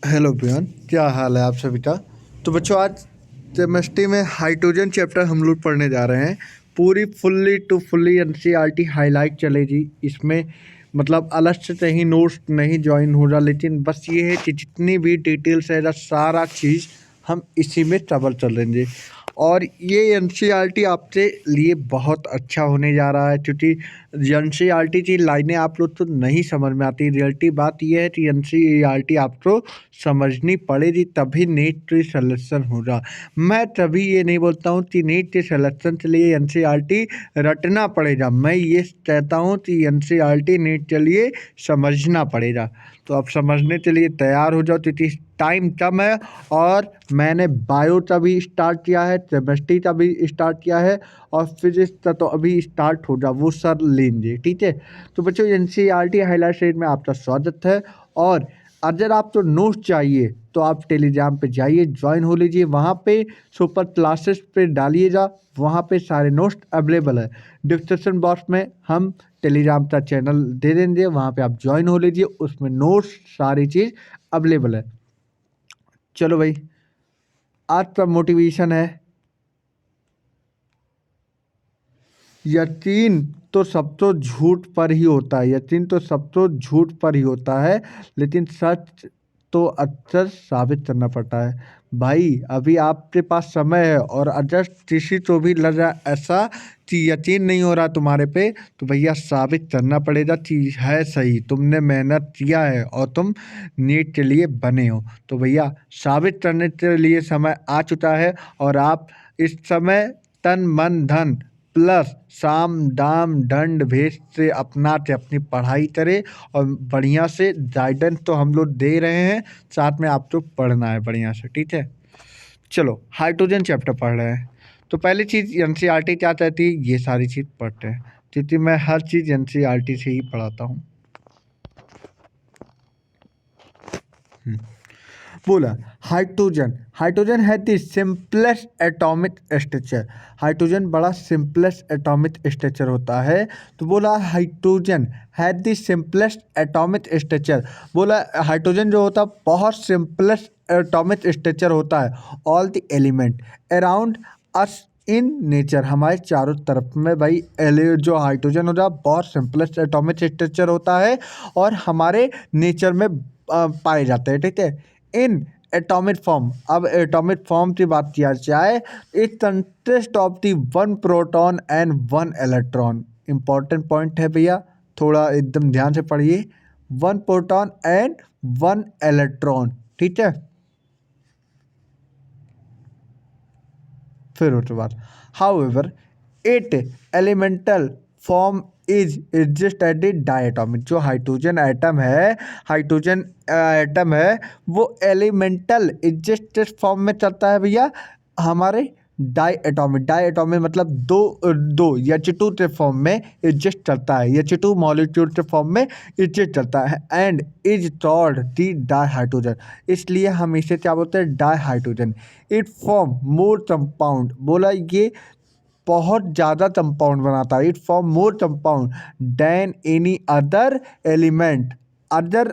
Hello everyone, क्या हाल है आप सभी का। तो बच्चों, आज केमिस्ट्री में हाइड्रोजन चैप्टर हम लोग पढ़ने जा रहे हैं। पूरी fully to fully NCERT highlight चलेगी इसमें। मतलब अलग से कहीं नोट्स नहीं ज्वाइन हो रहा, लेकिन बस ये है कि जितनी भी डिटेल्स है सारा चीज़ हम इसी में कवर चलेंगे। और ये एनसीईआरटी आपके लिए बहुत अच्छा होने जा रहा है, क्योंकि एनसीईआरटी की लाइनें आप लोग तो नहीं समझ में आती। रियलिटी बात यह है कि एनसीईआरटी आपको समझनी पड़ेगी, तभी नीट की सिलेक्शन होगा। मैं तभी ये नहीं बोलता हूँ कि नीट के सिलेक्शन के लिए एनसीईआरटी रटना पड़ेगा, मैं ये कहता हूँ कि एनसीईआरटी नीट के लिए समझना पड़ेगा। तो अब समझने के लिए तैयार हो जाओ, क्योंकि टाइम कम है। और मैंने बायो का भी स्टार्ट किया है, केमिस्ट्री का भी स्टार्ट किया है, और फिजिक्स का तो अभी स्टार्ट होगा, वो सर लेंगे। ठीक है, तो बच्चों एनसीईआरटी हाईलाइट शीट में आपका स्वागत है। और अगर आपको नोट्स चाहिए तो आप टेलीग्राम पे जाइए, ज्वाइन हो लीजिए। वहाँ पे सुपर क्लासेस पे डालिएगा, वहाँ पे सारे नोट्स अवेलेबल है। डिस्क्रिप्शन बॉक्स में हम टेलीग्राम का चैनल दे देंगे, वहाँ पे आप ज्वाइन हो लीजिए, उसमें नोट्स सारी चीज़ अवेलेबल है। चलो भाई, आज का मोटिवेशन है, यकीन तो सब तो झूठ पर ही होता है। यकीन तो सब तो झूठ पर ही होता है, लेकिन सच तो अक्सर साबित करना पड़ता है। भाई अभी आपके पास समय है, और अगर किसी को भी लग रहा ऐसा कि यकीन नहीं हो रहा तुम्हारे पे, तो भैया साबित करना पड़ेगा कि है सही, तुमने मेहनत किया है और तुम नीट के लिए बने हो। तो भैया साबित करने के लिए समय आ चुका है, और आप इस समय तन मन धन प्लस साम दाम दंड भेद से अपना के अपनी पढ़ाई करें। और बढ़िया से गाइडेंस तो हम लोग दे रहे हैं, साथ में आपको पढ़ना है बढ़िया से। ठीक है, चलो हाइड्रोजन चैप्टर पढ़ रहे हैं। तो पहली चीज़ एनसीईआरटी क्या कहती है, ये सारी चीज़ पढ़ते हैं, क्योंकि मैं हर चीज़ एनसीईआरटी से ही पढ़ाता हूँ। बोला हाइड्रोजन, हाइड्रोजन है the simplest atomic structure. Hydrogen बड़ा सिंपलेस्ट एटॉमिक स्ट्रक्चर होता है। तो बोला हाइड्रोजन है द सिंपलेस्ट एटॉमिक स्ट्रक्चर। बोला हाइड्रोजन जो होता है बहुत सिंपलेस्ट एटॉमिक स्ट्रक्चर होता है। All the element around us in nature, हमारे चारों तरफ में भाई जो हाइड्रोजन होता है बहुत सिंपलेस्ट एटॉमिक स्ट्रक्चर होता है, और हमारे नेचर में पाए जाते हैं। ठीक है, इन एटॉमिक फॉर्म, अब एटॉमिक फॉर्म की बात किया जाए, it consist of the one proton and one electron. Important point है भैया, थोड़ा एकदम ध्यान से पढ़िए। One proton and one electron. ठीक है, फिर उसके बाद however it elemental form is exist at the diatomic. जो हाइड्रोजन एटम है, हाइड्रोजन एटम है, वो एलिमेंटल एग्जिस्ट फॉर्म में चलता है भैया हमारे डाई एटॉमिक। डाई एटॉमिक मतलब दो दो H2 के फॉर्म में एग्जिस्ट चलता है, H2 मॉलिक्यूल के फॉर्म में एग्जिस्ट चलता है, and is called the dihydrogen. इसलिए हम इसे क्या बोलते हैं, dihydrogen. It form more compound, बोला ये बहुत ज़्यादा कंपाउंड बनाता है। It form more compound than any other element. Other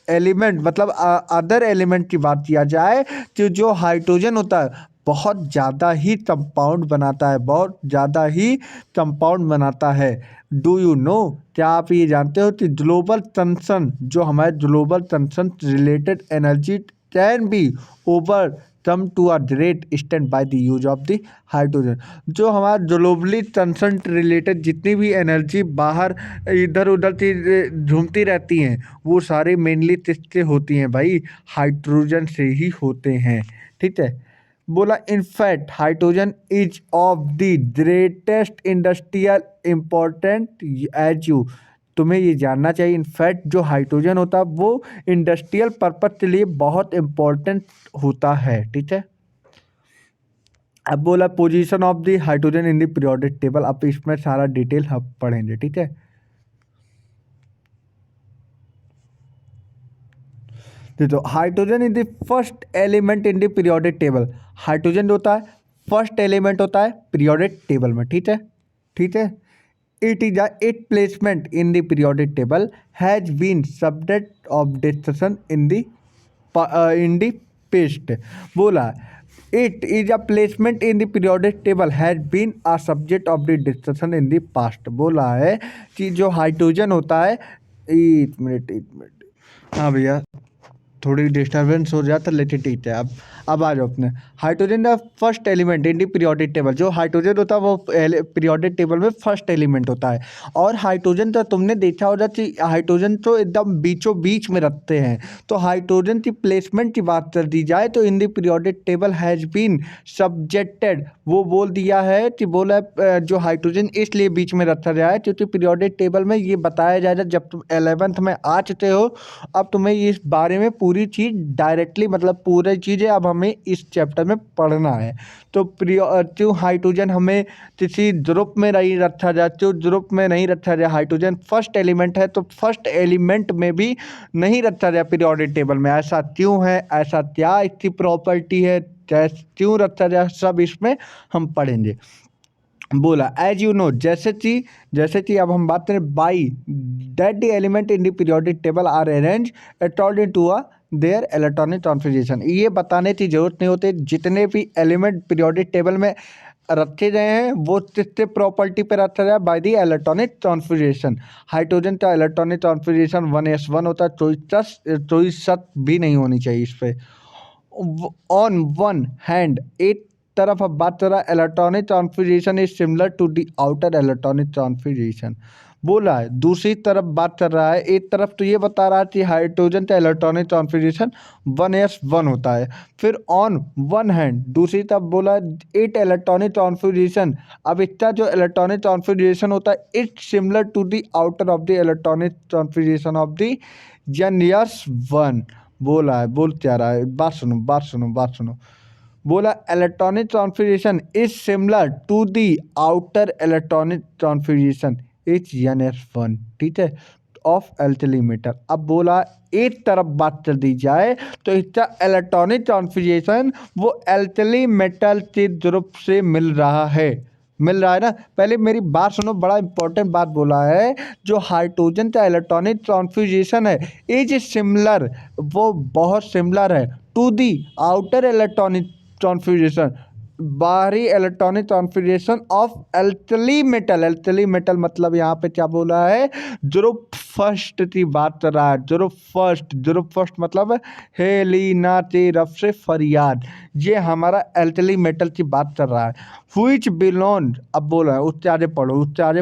element मतलब अदर एलिमेंट की बात किया जाए तो जो हाइड्रोजन होता है बहुत ज़्यादा ही कंपाउंड बनाता है, बहुत ज़्यादा ही कंपाउंड बनाता है। डू यू नो, क्या आप ये जानते हो कि ग्लोबल टेंशन, जो हमारे global tension related energy can be overcome to a great extent by the use of the hydrogen. जो हमारा ग्लोबली टेंशन रिलेटेड जितनी भी एनर्जी बाहर इधर उधर की घूमती रहती हैं, वो सारे मेनली किससे होती हैं भाई, हाइड्रोजन से ही होते हैं। ठीक है, बोला in fact hydrogen is of the greatest industrial important as you. तुम्हें ये जानना चाहिए, इनफैक्ट जो हाइड्रोजन होता है वो इंडस्ट्रियल पर्पज के लिए बहुत इम्पोर्टेंट होता है। ठीक है, अब बोला position of the hydrogen in the periodic table. अब इसमें सारा डिटेल हम पढ़ेंगे। ठीक है, तो hydrogen is the first element in the periodic table. Hydrogen जो होता है फर्स्ट एलिमेंट होता है पीरियोडिक टेबल में। ठीक है, ठीक है, it is it placement in the periodic table has been subject of discussion in the in the past. बोला it is a placement in the periodic table has been a subject of the discussion in the past. बोला है कि जो hydrogen होता है, एक minute, हाँ भैया, थोड़ी डिस्टर्बेंस हो जाता, लेकिन ठीक है। अब आ जाओ अपने hydrogen the first element in the periodic table. जो हाइड्रोजन होता है वो पीरियोडिक टेबल में फर्स्ट एलिमेंट होता है। और हाइड्रोजन तो तुमने देखा होगा कि हाइड्रोजन तो एकदम बीचों बीच में रखते हैं। तो हाइड्रोजन की प्लेसमेंट की बात कर दी जाए तो in the periodic table has been subjected, वो बोल दिया है कि बोला जो हाइड्रोजन इसलिए बीच में रखा गया है क्योंकि पीरियोडिक टेबल में ये बताया जाएगा जब तुम 11th में आ चुके हो। अब तुम्हें इस बारे में पूरी चीज़ डायरेक्टली, मतलब पूरी चीज़ें अब हमें इस चैप्टर में पढ़ना है। तो क्यों हाइड्रोजन हमें किसी ग्रुप में नहीं रखा जाए, क्यों ग्रुप में नहीं रखा जाए, हाइड्रोजन फर्स्ट एलिमेंट है तो फर्स्ट एलिमेंट में भी नहीं रखा जाए पीरियोडिक टेबल में। ऐसा क्यों है, ऐसा क्या इसकी प्रॉपर्टी है, क्यों रखा जाए, सब इसमें हम पढ़ेंगे। बोला एज यू नो, जैसे कि अब हम बात करें by that the element in the periodic table are arrange according to a their electronic configuration. ये बताने की जरूरत नहीं होती जितने भी एलिमेंट पीरियोडिक टेबल में रखे गए हैं वो किसके प्रॉपर्टी पे रखा जाए, by the electronic configuration. Hydrogen का इलेक्ट्रॉनिक कॉन्फ़िगरेशन 1s1 होता है, कोई शक भी नहीं होनी चाहिए इस पर। ऑन वन हैंड, एक तरफ अब बात कर रहा है electronic configuration is similar to the outer electronic configuration. बोला है दूसरी तरफ बात कर रहा है, एक तरफ तो ये बता रहा है कि हाइड्रोजन का इलेक्ट्रॉनिक कॉन्फ़िगरेशन 1s1 होता है। फिर ऑन वन हैंड दूसरी तरफ बोला एट इलेक्ट्रॉनिक कॉन्फ़िगरेशन, अब इसका जो इलेक्ट्रॉनिक कॉन्फ़िगरेशन होता है it's similar to the outer of the electronic configuration of the NS1। बोला है, बोल क्या रहा है, बात सुनो। बोला electronic configuration is similar to the outer electronic configuration is NS1, ठीक है, ऑफ एल्कली मेटल। अब बोला एक तरफ बात कर दी जाए तो इसका इलेक्ट्रॉनिक कॉन्फ़िगरेशन वो एल्कली मेटल के ग्रुप से मिल रहा है ना। पहले मेरी बात सुनो, बड़ा इंपॉर्टेंट बात बोला है, जो हाइड्रोजन का इलेक्ट्रॉनिक कॉन्फ़िगरेशन है इज सिमिलर, वो बहुत सिमिलर है to the outer electronic configuration, बाहरी electronic configuration of alkali metal मतलब यहाँ पे क्या बोला है, ध्रुव फर्स्ट की बात कर रहा है। ध्रुव फर्स्ट मतलब हेलिना के रफ से फरियाद, ये हमारा एल्कली मेटल की बात कर रहा है। व्हिच बिलोंग, अब बोला है उससे आगे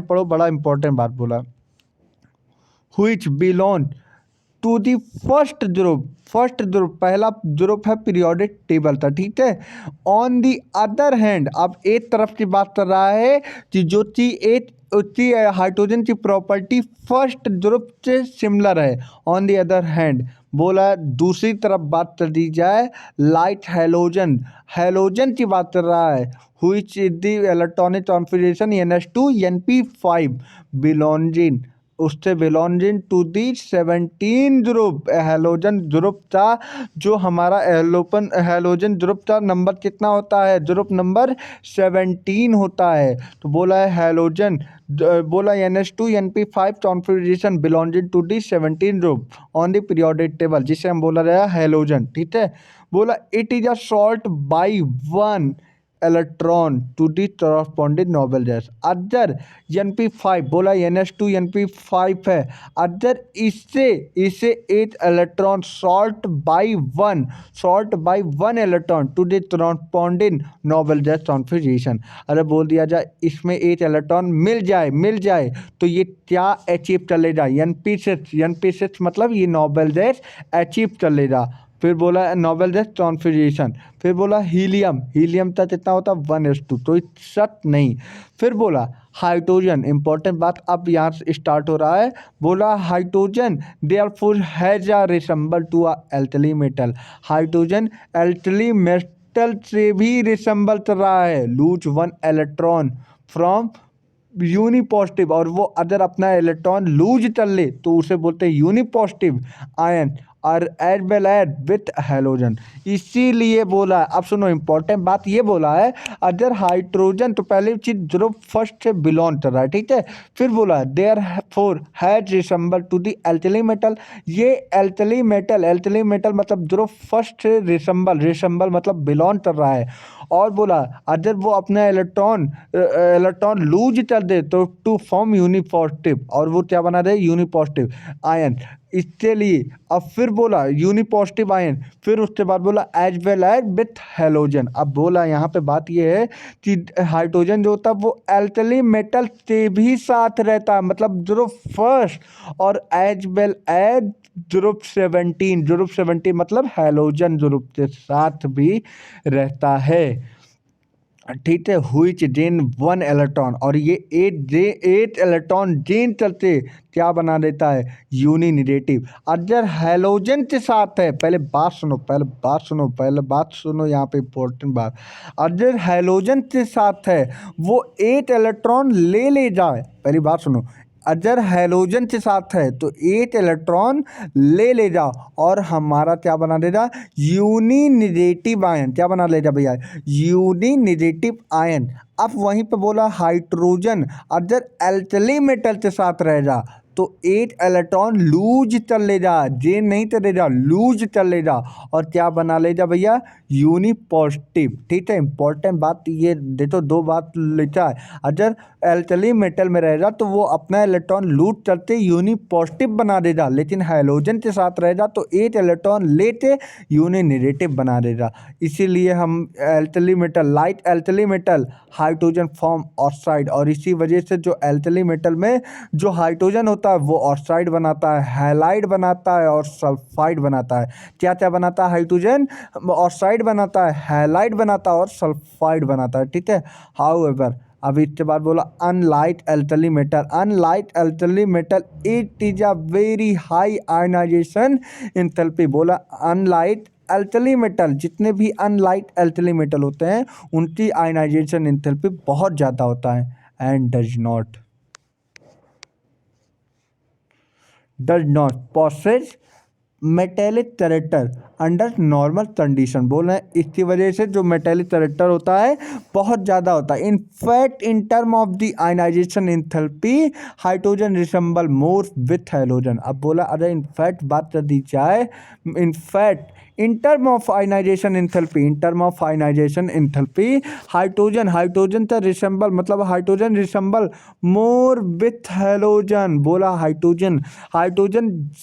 पढ़ो, बड़ा इंपॉर्टेंट बात बोला, which belong to the first ध्रुव पहला ध्रुव है पीरियोडिक टेबल था, ठीक है। ऑन दी अदर हैंड, अब एक तरफ की बात कर रहा है कि जो चीज एक उसकी हाइड्रोजन की प्रॉपर्टी फर्स्ट ध्रुव से सिमिलर है। ऑन दी अदर हैंड बोला दूसरी तरफ बात कर दी जाए लाइट हैलोजन की बात कर रहा है, which is the electronic configuration NS2 NP5 belonging, उससे belonging to the 17 group halogen group था। जो हमारा हैलोजन ग्रुप का नंबर कितना होता है, ग्रुप नंबर 17 होता है। तो बोला है हैलोजन, बोला NS2 NP5 configuration belonging to the 17 group on the periodic table, जिसे हम बोला गया हैलोजन, ठीक है। बोला it is a short by one electron to the corresponding noble gas. Other NP5, बोला NS2 NP5 है, अदर इससे एक electron short by one electron to the corresponding noble gas configuration. अरे बोल दिया जाए इसमें एक इलेक्ट्रॉन मिल जाए तो ये क्या अचीव कर लेगा, NP6 मतलब ये नोबल गैस अचीव कर लेगा। फिर बोला नोबल गैस कॉन्फ़िगरेशन, फिर बोला हीलियम का कितना होता है 1s2, तो शक नहीं। फिर बोला हाइड्रोजन, इंपॉर्टेंट बात अब यहाँ से स्टार्ट हो रहा है। बोला hydrogen therefore has a resemble to a alkali metal, hydrogen alkali metal से भी रिसेंबल कर रहा है, lose one electron from unipositive, और वो अगर अपना इलेक्ट्रॉन लूज कर ले तो उसे बोलते हैं यूनिपॉजिटिव आयन और as well as with halogen. इसीलिए बोला है, अब सुनो इंपॉर्टेंट बात ये बोला है, अगर हाइड्रोजन तो पहली चीज जो फर्स्ट से बिलोंग कर रहा है, ठीक है। फिर बोला therefore has resemble to the alkali metal. ये एल्कली मेटल मतलब जो फर्स्ट से रिसेंबल मतलब बिलोंग कर रहा है। और बोला अगर वो अपना इलेक्ट्रॉन लूज कर दे तो टू फॉर्म यूनिपॉजिटिव, और वो क्या बना दे यूनिपॉजिटिव आयन। इसके लिए अब फिर बोला यूनिपॉजिटिव आयन, फिर उसके बाद बोला as well as with halogen. अब बोला यहाँ पे बात ये है कि हाइड्रोजन जो होता है वो एल्कली मेटल से भी साथ रहता है, मतलब जो फर्स्ट, और एज वेल एज ग्रुप 17 मतलब हेलोजन ग्रुप के साथ भी रहता है, ठीक है। हुईच जेन 1 इलेक्ट्रॉन, और ये 8 इलेक्ट्रॉन जेन चलते क्या बना देता है यूनिनेगेटिव। अगर हेलोजन के साथ है, पहले बात सुनो यहाँ पे इंपॉर्टेंट बात। अगर हेलोजन के साथ है वो 8 इलेक्ट्रॉन ले जाए, पहली बात सुनो, अगर हेलोजन के साथ है तो 8 इलेक्ट्रॉन ले जा, और हमारा क्या बना देगा यूनिनेगेटिव आयन। क्या बना लेगा भैया यूनिनेगेटिव आयन। अब वहीं पे बोला हाइड्रोजन अगर एल्कली मेटल के साथ रह जा तो 8 इलेक्ट्रॉन लूज चल ले जा, जे नहीं चले जा लूज चल ले जा, और क्या बना ले जा भैया यूनिपॉजिटिव, ठीक है। इंपॉर्टेंट बात ये देखो, दो बात लिखा है, अगर एल्कली मेटल में रहेगा तो वो अपना इलेक्ट्रॉन लूट करते यूनिपॉजिटिव बना देगा, लेकिन हाइड्रोजन के साथ रहेगा तो 8 इलेक्ट्रॉन लेते यूनिनेगेटिव बना देगा। इसीलिए हम alkali metal, light alkali metal hydrogen form oxide, और इसी वजह से जो एल्कली मेटल में जो हाइड्रोजन होता है वो ऑक्साइड बनाता है, हैलाइड बनाता है और सल्फाइड बनाता है। क्या क्या बनाता है हाइड्रोजन ऑक्साइड बनाता है, हैलाइड बनाता है और सल्फाइड बनाता है, ठीक है। हाउएवर अभी इसके बाद बोला unlike alkali metal it is a very high ionization enthalpy. बोला अनलाइट एल्कली मेटल, जितने भी अनलाइट एल्कली मेटल होते हैं उनकी आयनाइजेशन एंथैल्पी बहुत ज़्यादा होता है। And does not possess metallic character under normal condition. बोल रहे हैं इसकी वजह से जो मेटेलिक कैरेक्टर होता है बहुत ज़्यादा होता है। In fact in term of the ionization enthalpy hydrogen resemble more with halogen. अब बोला अरे इन फैक्ट बात कर दी जाए, in fact in term of ionization enthalpy hydrogen का रिसेंबल मतलब hydrogen resemble more with halogen. बोला हाइड्रोजन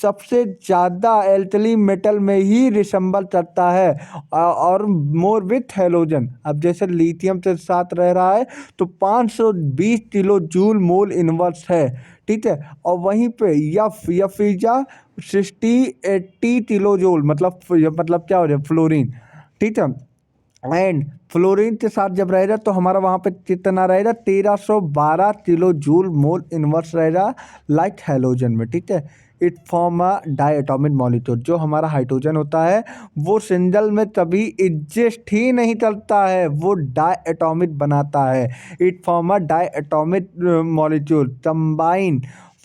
सबसे ज़्यादा एल्कली मेटल में ही रिसेंबल करता है, और मोर विथ हेलोजन। अब जैसे लिथियम के साथ रह रहा है तो 520 किलो जूल मोल इनवर्स है, ठीक है। और वहीं पे यफ इजा 60-80 किलो जूल, मतलब क्या हो रहा है फ्लोरीन, ठीक है। एंड फ्लोरीन के साथ जब रहेगा तो हमारा वहाँ पे कितना रहेगा 1312 किलो जूल मोल इनवर्स रहेगा लाइक हेलोजन में, ठीक है। It form a diatomic molecule. जो हमारा हाइड्रोजन होता है वो सिंगल में कभी एडजस्ट ही नहीं करता है, वो डायटोमिक बनाता है। It form a diatomic molecule combine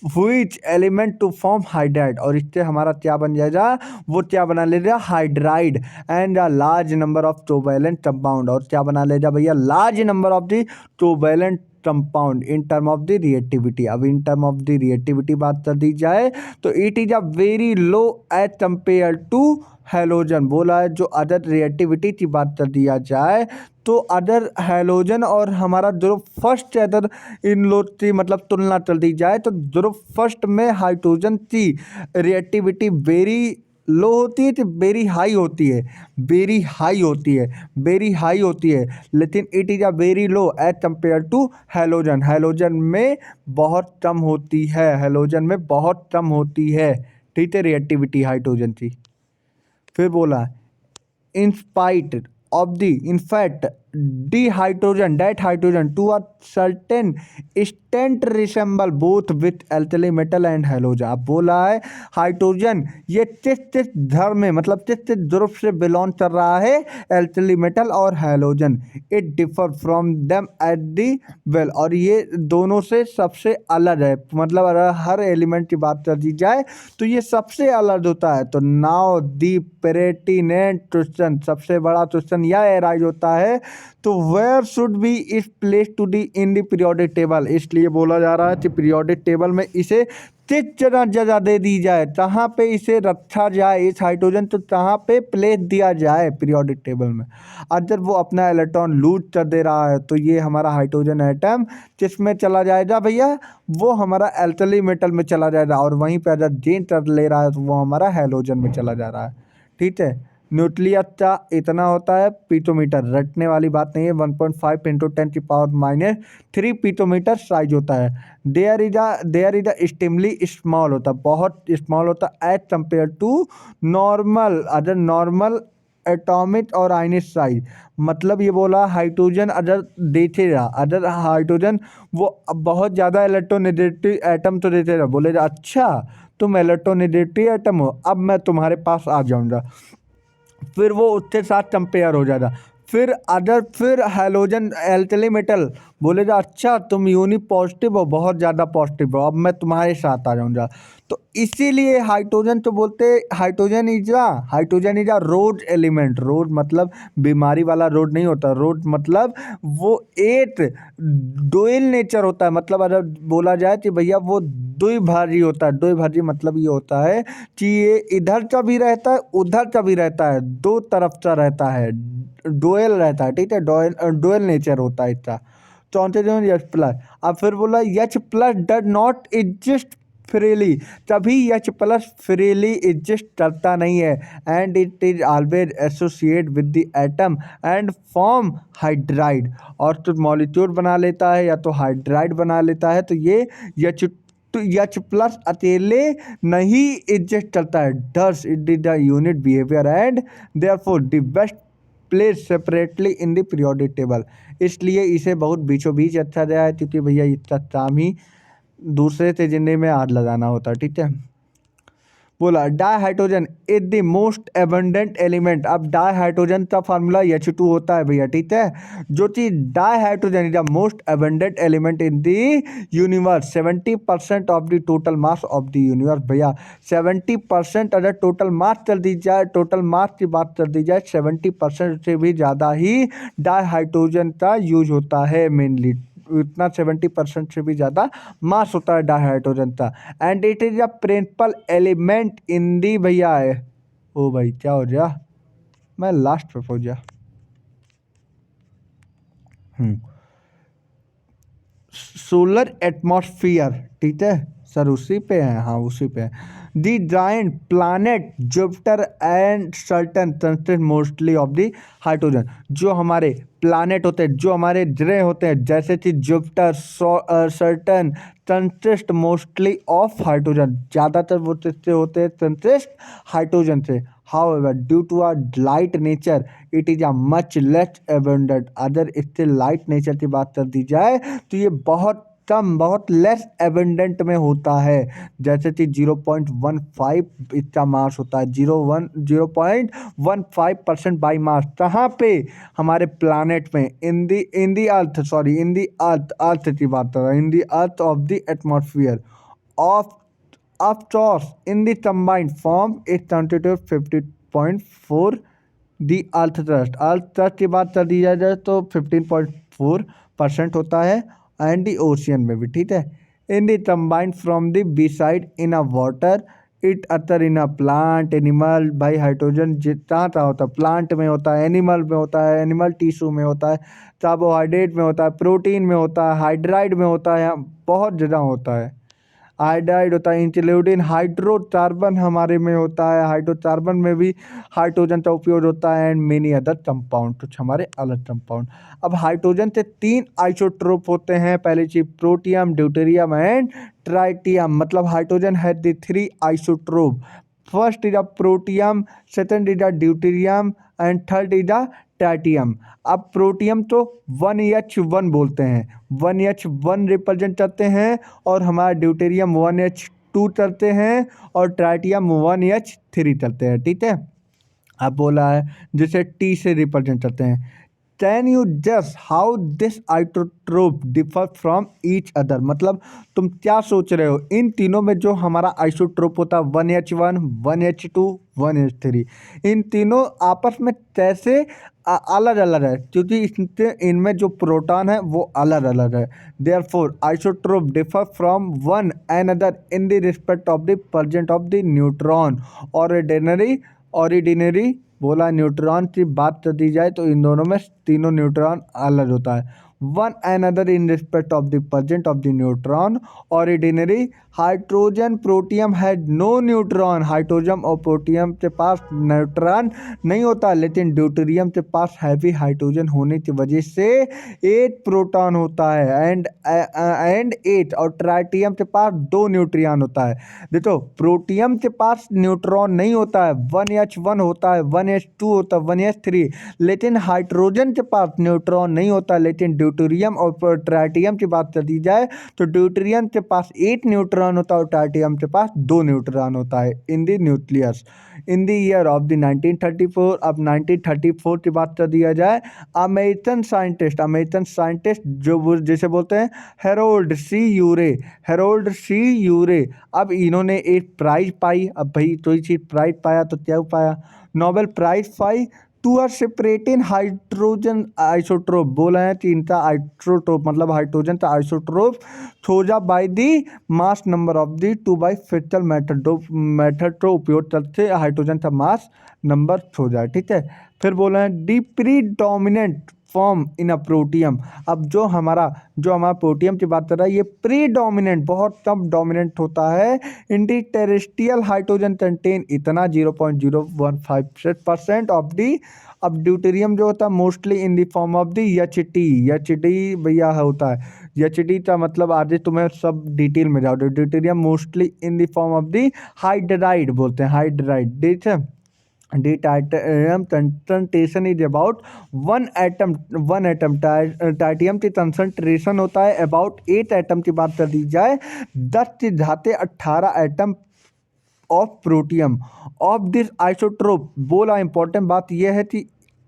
which element to form hydride, और इससे हमारा क्या बन जाएगा वो क्या बना लेगा hydride and a large number of covalent compound. और क्या बना लेगा भैया large number of the covalent compound in term of the reactivity. अब in term of the reactivity बात कर दी जाए तो it is a very low as compare to halogen. बोला है जो अदर रिएक्टिविटी की बात कर दिया जाए तो अदर हेलोजन और हमारा जो फर्स्ट अदर इन लोग की मतलब तुलना कर दी जाए तो जो फर्स्ट में हाइड्रोजन की रिएक्टिविटी वेरी लो होती है तो वेरी हाई होती है, लेकिन it is a very low as compare to halogen में बहुत कम होती है, ठीक है रिएक्टिविटी हाइड्रोजन की। फिर बोला in spite of the in fact that hydrogen to a certain extent resemble both with alkali metal and halogen। अब बोला है हाइड्रोजन ये किस धर्म में मतलब किस ध्रुव से बिलोंग कर रहा है, alkali metal और halogen। It differ from them at the well, और ये दोनों से सबसे अलग है, मतलब अगर हर एलिमेंट की बात कर दी जाए तो ये सबसे अलग होता है। तो नाउ दी पेरेटिनेंट क्वेश्चन, सबसे बड़ा क्वेश्चन यह एराइज होता है, तो where should be is place to the in the periodic table, इसलिए बोला जा रहा है कि पीरियोडिक टेबल में इसे किस जगह दे दी जाए, कहाँ पे इसे रखा जाए इस हाइड्रोजन, तो कहाँ पे प्लेस दिया जाए पीरियोडिक टेबल में। अगर वो अपना इलेक्ट्रॉन लूज कर दे रहा है तो ये हमारा हाइड्रोजन एटम किस में चला जाएगा भैया, वो हमारा एल्कली मेटल में चला जाएगा, और वहीं पे अगर गेन कर ले रहा है तो वो हमारा हैलोजन में चला जा रहा है। ठीक है, न्यूक्लियस का इतना होता है पीटोमीटर, रटने वाली बात नहीं है, 1.5 इंटू 10⁻³ पीटोमीटर साइज होता है। There is a extremely small होता है, बहुत स्मॉल होता है as compare to normal, other normal atomic और आयनिक साइज। मतलब ये बोला हाइड्रोजन अगर देखेगा, अगर हाइड्रोजन वो बहुत ज़्यादा इलेक्ट्रोनेगेटिव एटम तो देते रहा, बोलेगा अच्छा तुम इलेक्ट्रोनेगेटिव एटम हो, अब मैं तुम्हारे पास आ जाऊंगा, फिर वो उसके साथ कंपेयर हो जाता। फिर हैलोजन एल्कली मेटल बोलेगा अच्छा तुम यूनिक पॉजिटिव हो, बहुत ज़्यादा पॉजिटिव हो, अब मैं तुम्हारे साथ आ जाऊंगा। तो इसीलिए हाइड्रोजन तो बोलते hydrogen is a road element. Road मतलब बीमारी वाला रोड नहीं होता, रोड मतलब वो एक डोइल नेचर होता है, मतलब अगर बोला जाए कि भैया वो द्विभाजी होता है। द्विभाजी मतलब ये होता है कि ये इधर का भी रहता है उधर का भी रहता है, दो तरफ का रहता है, डोएल रहता है। ठीक है, डोएल नेचर होता है इसका। चौथे जो एच प्लस, अब फिर बोला H plus does not exist freely, तभी एच प्लस फ्रीली एग्जिस्ट करता नहीं है, and it is always associate with the atom and form hydride, और तो मॉलिक्यूल बना लेता है या तो हाइड्राइड बना लेता है। तो ये एच तो एच प्लस अकेले नहीं एग्जिस्ट करता है, does it is the unit behaviour and therefore the best place separately in the periodic table. इसलिए इसे बहुत बीचों बीच अच्छा गया है, क्योंकि भैया इसका काम ही दूसरे से जिंदगी में आग लगाना होता है। ठीक है, बोला dihydrogen is the most abundant element. अब डाइहाइड्रोजन का फार्मूला H2 होता है भैया। ठीक है, जो कि dihydrogen is the most abundant element in the universe, 70% of the total mass of the universe. भैया 70% अगर टोटल मास कर दी जाए, टोटल मास की बात कर दी जाए, 70% से भी ज़्यादा ही डाइहाइड्रोजन का यूज होता है मेनली, इतना 70% से भी ज़्यादा मास होता है डाइहाइड्रोजन का। And it is a principal element in the भैया है। ओ भाई क्या हो गया, मैं लास्ट पे पहुंच गया। सोलर एटमॉस्फेयर, ठीक है सर, उसी पे है, हाँ उसी पे है। The giant planet Jupiter and Saturn consist mostly of the hydrogen. जो हमारे प्लानट होते हैं, जो हमारे ग्रह होते हैं, जैसे कि Jupiter, certain, consist mostly of hydrogen, ज़्यादातर वो किससे होते हैं, कंसिस्ट हाइड्रोजन से। However, due to a light nature, it is a much less abundant। अगर इससे लाइट नेचर की बात कर दी जाए तो ये बहुत कम, बहुत लेस एबंडेंट में होता है। जैसे कि 0.15 इसका मास होता है, 0.15% बाई मास। कहाँ पे, हमारे प्लानट में, इन the earth, sorry in the अर्थ की बात कर रहा हूँ, in the earth of the atmosphere of course in the combined form is constitute 50.4 the earth crust की बात कर दी जाए तो 15.4% होता है, एंड दी ओशियन में भी। ठीक है, in the combined from the besides in a water it अतर इन अ प्लांट एनिमल। भाई हाइड्रोजन जितना होता है, प्लांट में होता है, एनिमल में होता है, एनिमल टिश्यू में होता है, कार्बोहाइड्रेट में होता है, प्रोटीन में होता है, हाइड्राइड में होता है, बहुत ज़्यादा होता है, आयोडाइड होता है, इंक्लूडिंग हाइड्रोकार्बन हमारे में होता है, हाइड्रोकार्बन में भी हाइड्रोजन का उपयोग होता है, एंड मेनी अदर कंपाउंड, कुछ हमारे अलग कंपाउंड। अब हाइड्रोजन से 3 आइसोटोप होते हैं, पहली चीज प्रोटियम, ड्यूटेरियम एंड ट्राइटियम। मतलब हाइड्रोजन है the 3 isotope, first is a protium, second is a deuterium and third is the tritium. अब प्रोटियम तो 1H1 बोलते हैं, 1H1 रिप्रेजेंट करते हैं, और हमारा ड्यूटेरियम 1H2 चलते हैं, और ट्राइटियम 1H3 चलते हैं। ठीक है, अब बोला है जिसे टी से रिप्रेजेंट करते हैं। Can you just how this isotope differ from each other, मतलब तुम क्या सोच रहे हो इन तीनों में जो हमारा आइसोट्रोप होता है 1H1, 1H2, 1H3, इन तीनों आपस में कैसे अलग अलग है, क्योंकि इनमें जो प्रोटॉन है वो अलग अलग है। Therefore isotope differ from one another in the respect of the presence of the neutron. Ordinary बोला न्यूट्रॉन की बात कर दी जाए तो इन दोनों में तीनों न्यूट्रॉन अलग होता है। One another in respect of the present of the neutron. Ordinary hydrogen protium has no neutron, hydrogen और प्रोटियम के पास न्यूट्रॉन नहीं होता, लेकिन ड्यूटेरियम के पास हैवी हाइड्रोजन होने की वजह से 8 प्रोटॉन होता है एंड 8, और ट्राइटियम के पास 2 न्यूट्रियन होता है। देखो प्रोटियम के पास न्यूट्रॉन नहीं होता है, 1H1 होता है, 1H2 होता है, 1H3, लेकिन हाइड्रोजन के पास न्यूट्रॉन नहीं होता। लेकिन ड्यूटेरियम और ट्राइटियम की बात कर दी जाए तो ड्यूटेरियम के पास 8 न्यूट्रॉन होता है और ट्राइटियम के पास 2 न्यूट्रॉन होता है in the nucleus. In the year of the 1934, अब 1934 की बात कर दिया जाए, अमेरिकन साइंटिस्ट जो जैसे बोलते हैं हेरोल्ड सी यूरे, अब इन्होंने एक प्राइज पाई। अब भाई कोई चीज़ प्राइज पाया तो क्या पाया, नोबेल प्राइज पाई टू आर सेपरेटिंग हाइड्रोजन आइसोट्रोप। बोला है कि इनका आइसोट्रोप मतलब हाइड्रोजन का आइसोट्रोप खोजा by the mass number of the 2 by method तो उपयोग करते हाइड्रोजन का मास नंबर खोजा। ठीक है, फिर बोला है D predominant form in a protium. अब जो हमारा प्रोटियम की बात कर रहा है, ये प्रीडोमिनेंट बहुत कम डोमिनेंट होता है। In the terrestrial hydrogen contain इतना 0.015% ऑफ दी। अब ड्यूटेरियम जो होता है mostly in the form of the H T भैया होता है। एच टी का मतलब आगे तुम्हें सब डिटेल में जाओ। Deuterium mostly in the form of the hydride बोलते हैं, हाइड्राइड। ठीक है, tritium concentration is about one atom. Tritium की कंसंट्रेशन होता है अबाउट 8 एटम की बात कर दी जाए, 10 की घाते 18 atom of protium. Of this isotope, बोला इंपॉर्टेंट बात यह है कि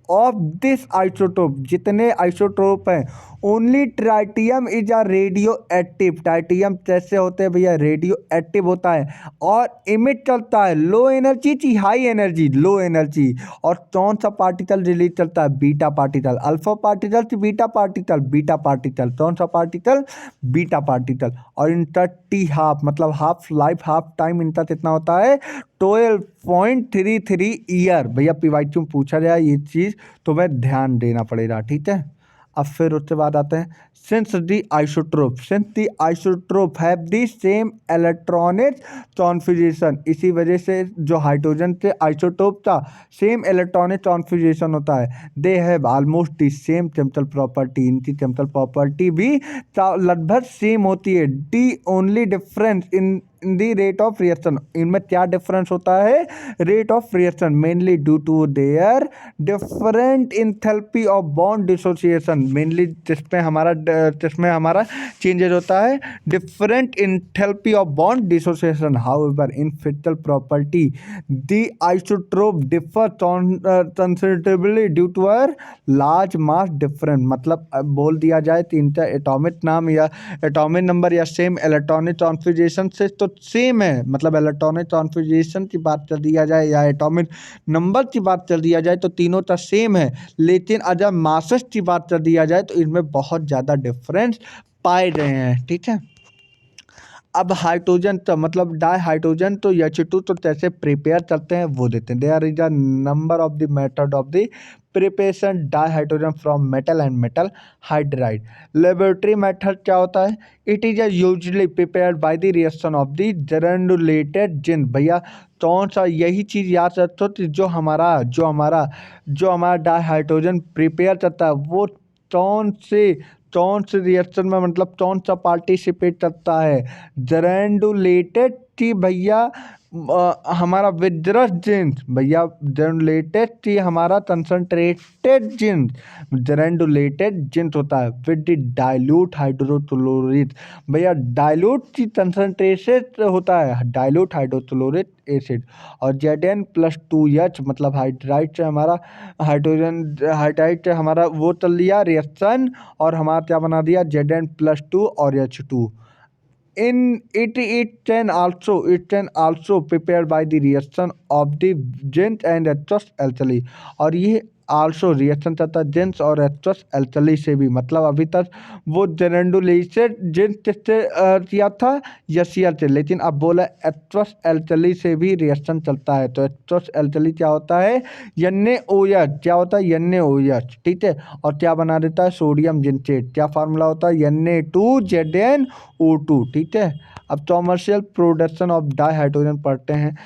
ऑफ दिस आइसोटोप, जितने आइसोटोप हैं, only tritium is a radioactive. Tritium कैसे होते हैं भैया, रेडियो एक्टिव होता है और इमिट करता है लो एनर्जी की हाई एनर्जी, लो एनर्जी। और कौन सा पार्टिकल रिलीज करता है, बीटा पार्टिकल। अल्फा पार्टिकल की बीटा पार्टिकल, बीटा पार्टिकल। कौन सा पार्टिकल, बीटा पार्टिकल। और इनका टी हाफ मतलब हाफ लाइफ, हाफ टाइम इनका कितना होता है, 12.33 ईयर। भैया PYQ पूछा जाए ये चीज़ तो मैं ध्यान देना पड़ेगा। ठीक है, अब फिर उसके बाद आते हैं since the isotope have the same electronic configuration. इसी वजह से जो हाइड्रोजन के आइसोटोप का सेम इलेक्ट्रॉनिक कॉन्फ़िगरेशन होता है, they have almost the same chemical property. इनकी केमिकल प्रॉपर्टी भी लगभग सेम होती है। The only difference in the rate of reaction, इनमें क्या डिफरेंस होता है, rate of reaction, mainly due to their different enthalpy of bond dissociation. मेनली जिसमें हमारा चेंजेस होता है, different enthalpy of bond dissociation. However in physical property the isotope differ considerably due to uh large mass difference. मतलब बोल दिया जाए तो इनका एटॉमिक नाम या एटॉमिक नंबर या सेम इलेक्ट्रॉनिक कॉन्फ़िगरेशन से तो सेम है। मतलब इलेक्ट्रॉनिक कॉन्फ़िगरेशन की बात कर दिया जाए या एटॉमिक नंबर की बात कर दिया जाए तो तीनों का सेम है, लेकिन अगर मासेस की बात कर दिया जाए तो इनमें बहुत ज़्यादा डिफरेंस पाए गए हैं। ठीक है, अब हाइड्रोजन तो मतलब डाई हाइड्रोजन तो H2 तो कैसे प्रिपेयर करते हैं वो देते हैं। There is a number of the method of the preparation dihydrogen from metal and metal hydride. Laboratory method क्या होता है, it is usually prepared by the reaction of the granulated zinc. भैया कौन सा, यही चीज़ याद रखो कि जो हमारा डाई हाइड्रोजन प्रिपेयर करता है वो कौन से रिएक्शन में, मतलब कौन सा पार्टिसिपेट करता है, ग्रेनुलेटेड की भैया हमारा विद्रस जिन्स भैया, ग्रेनुलेटेड टी हमारा कंसंट्रेटेड जिन्स, ग्रेनुलेटेड जिन्स होता है विद द डाइल्यूट हाइड्रोक्लोरिक। भैया डाइल्यूट की कंसंट्रेटेड होता है डाइल्यूट हाइड्रोक्लोरिक एसिड। और Zn+2H मतलब हाइड्राइड से हमारा हाइड्रोजन हाइड्राइड से हमारा वो चल लिया रिएक्शन, और हमारा क्या बना दिया Zn+2 और H2। In it can also prepared by the reaction of the zinc and H alkali। और ये आल्सो रिएक्शन करता है जिंस और एच एल्कली से भी, मतलब अभी तक वो जेरेंडुलेटेड जिंस से किया था या सीएल से, लेकिन अब बोला एच एल्कली से भी रिएक्शन चलता है। तो एच एल्कली क्या होता है NaOH, क्या होता है NaOH, ठीक है। और क्या बना देता है सोडियम जिंचेट, क्या फार्मूला होता है Na2ZnO2, ठीक है। अब commercial production of di hydrogen पढ़ते हैं।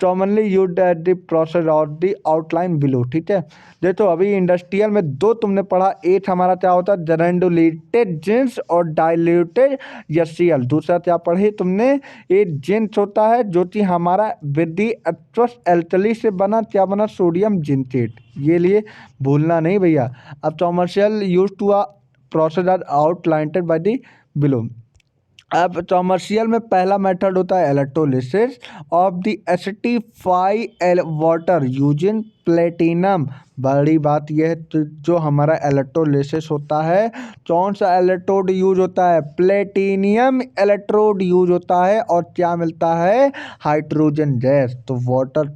Commonly used at the process of the outline below, ठीक है। देखो अभी इंडस्ट्रियल में दो तुमने पढ़ा, एक हमारा क्या होता है ग्रेनुलेटेड जिंस और डाइल्यूटेड HCl। दूसरा क्या पढ़े तुमने, एक जिंस होता है जो कि हमारा विद एक्वस एल्कली से बना, क्या बना सोडियम जिंचेट। ये लिए भूलना नहीं भैया। अब commercial use to a process are outlined by the below. अब कॉमर्शियल में पहला मेथड होता है electrolysis of the acidified water using platinum. बड़ी बात यह है तो जो हमारा इलेक्ट्रोलिसिस होता है, कौन सा इलेक्ट्रोड यूज होता है, प्लेटिनियम इलेक्ट्रोड यूज होता है। और क्या मिलता है हाइड्रोजन गैस। तो वाटर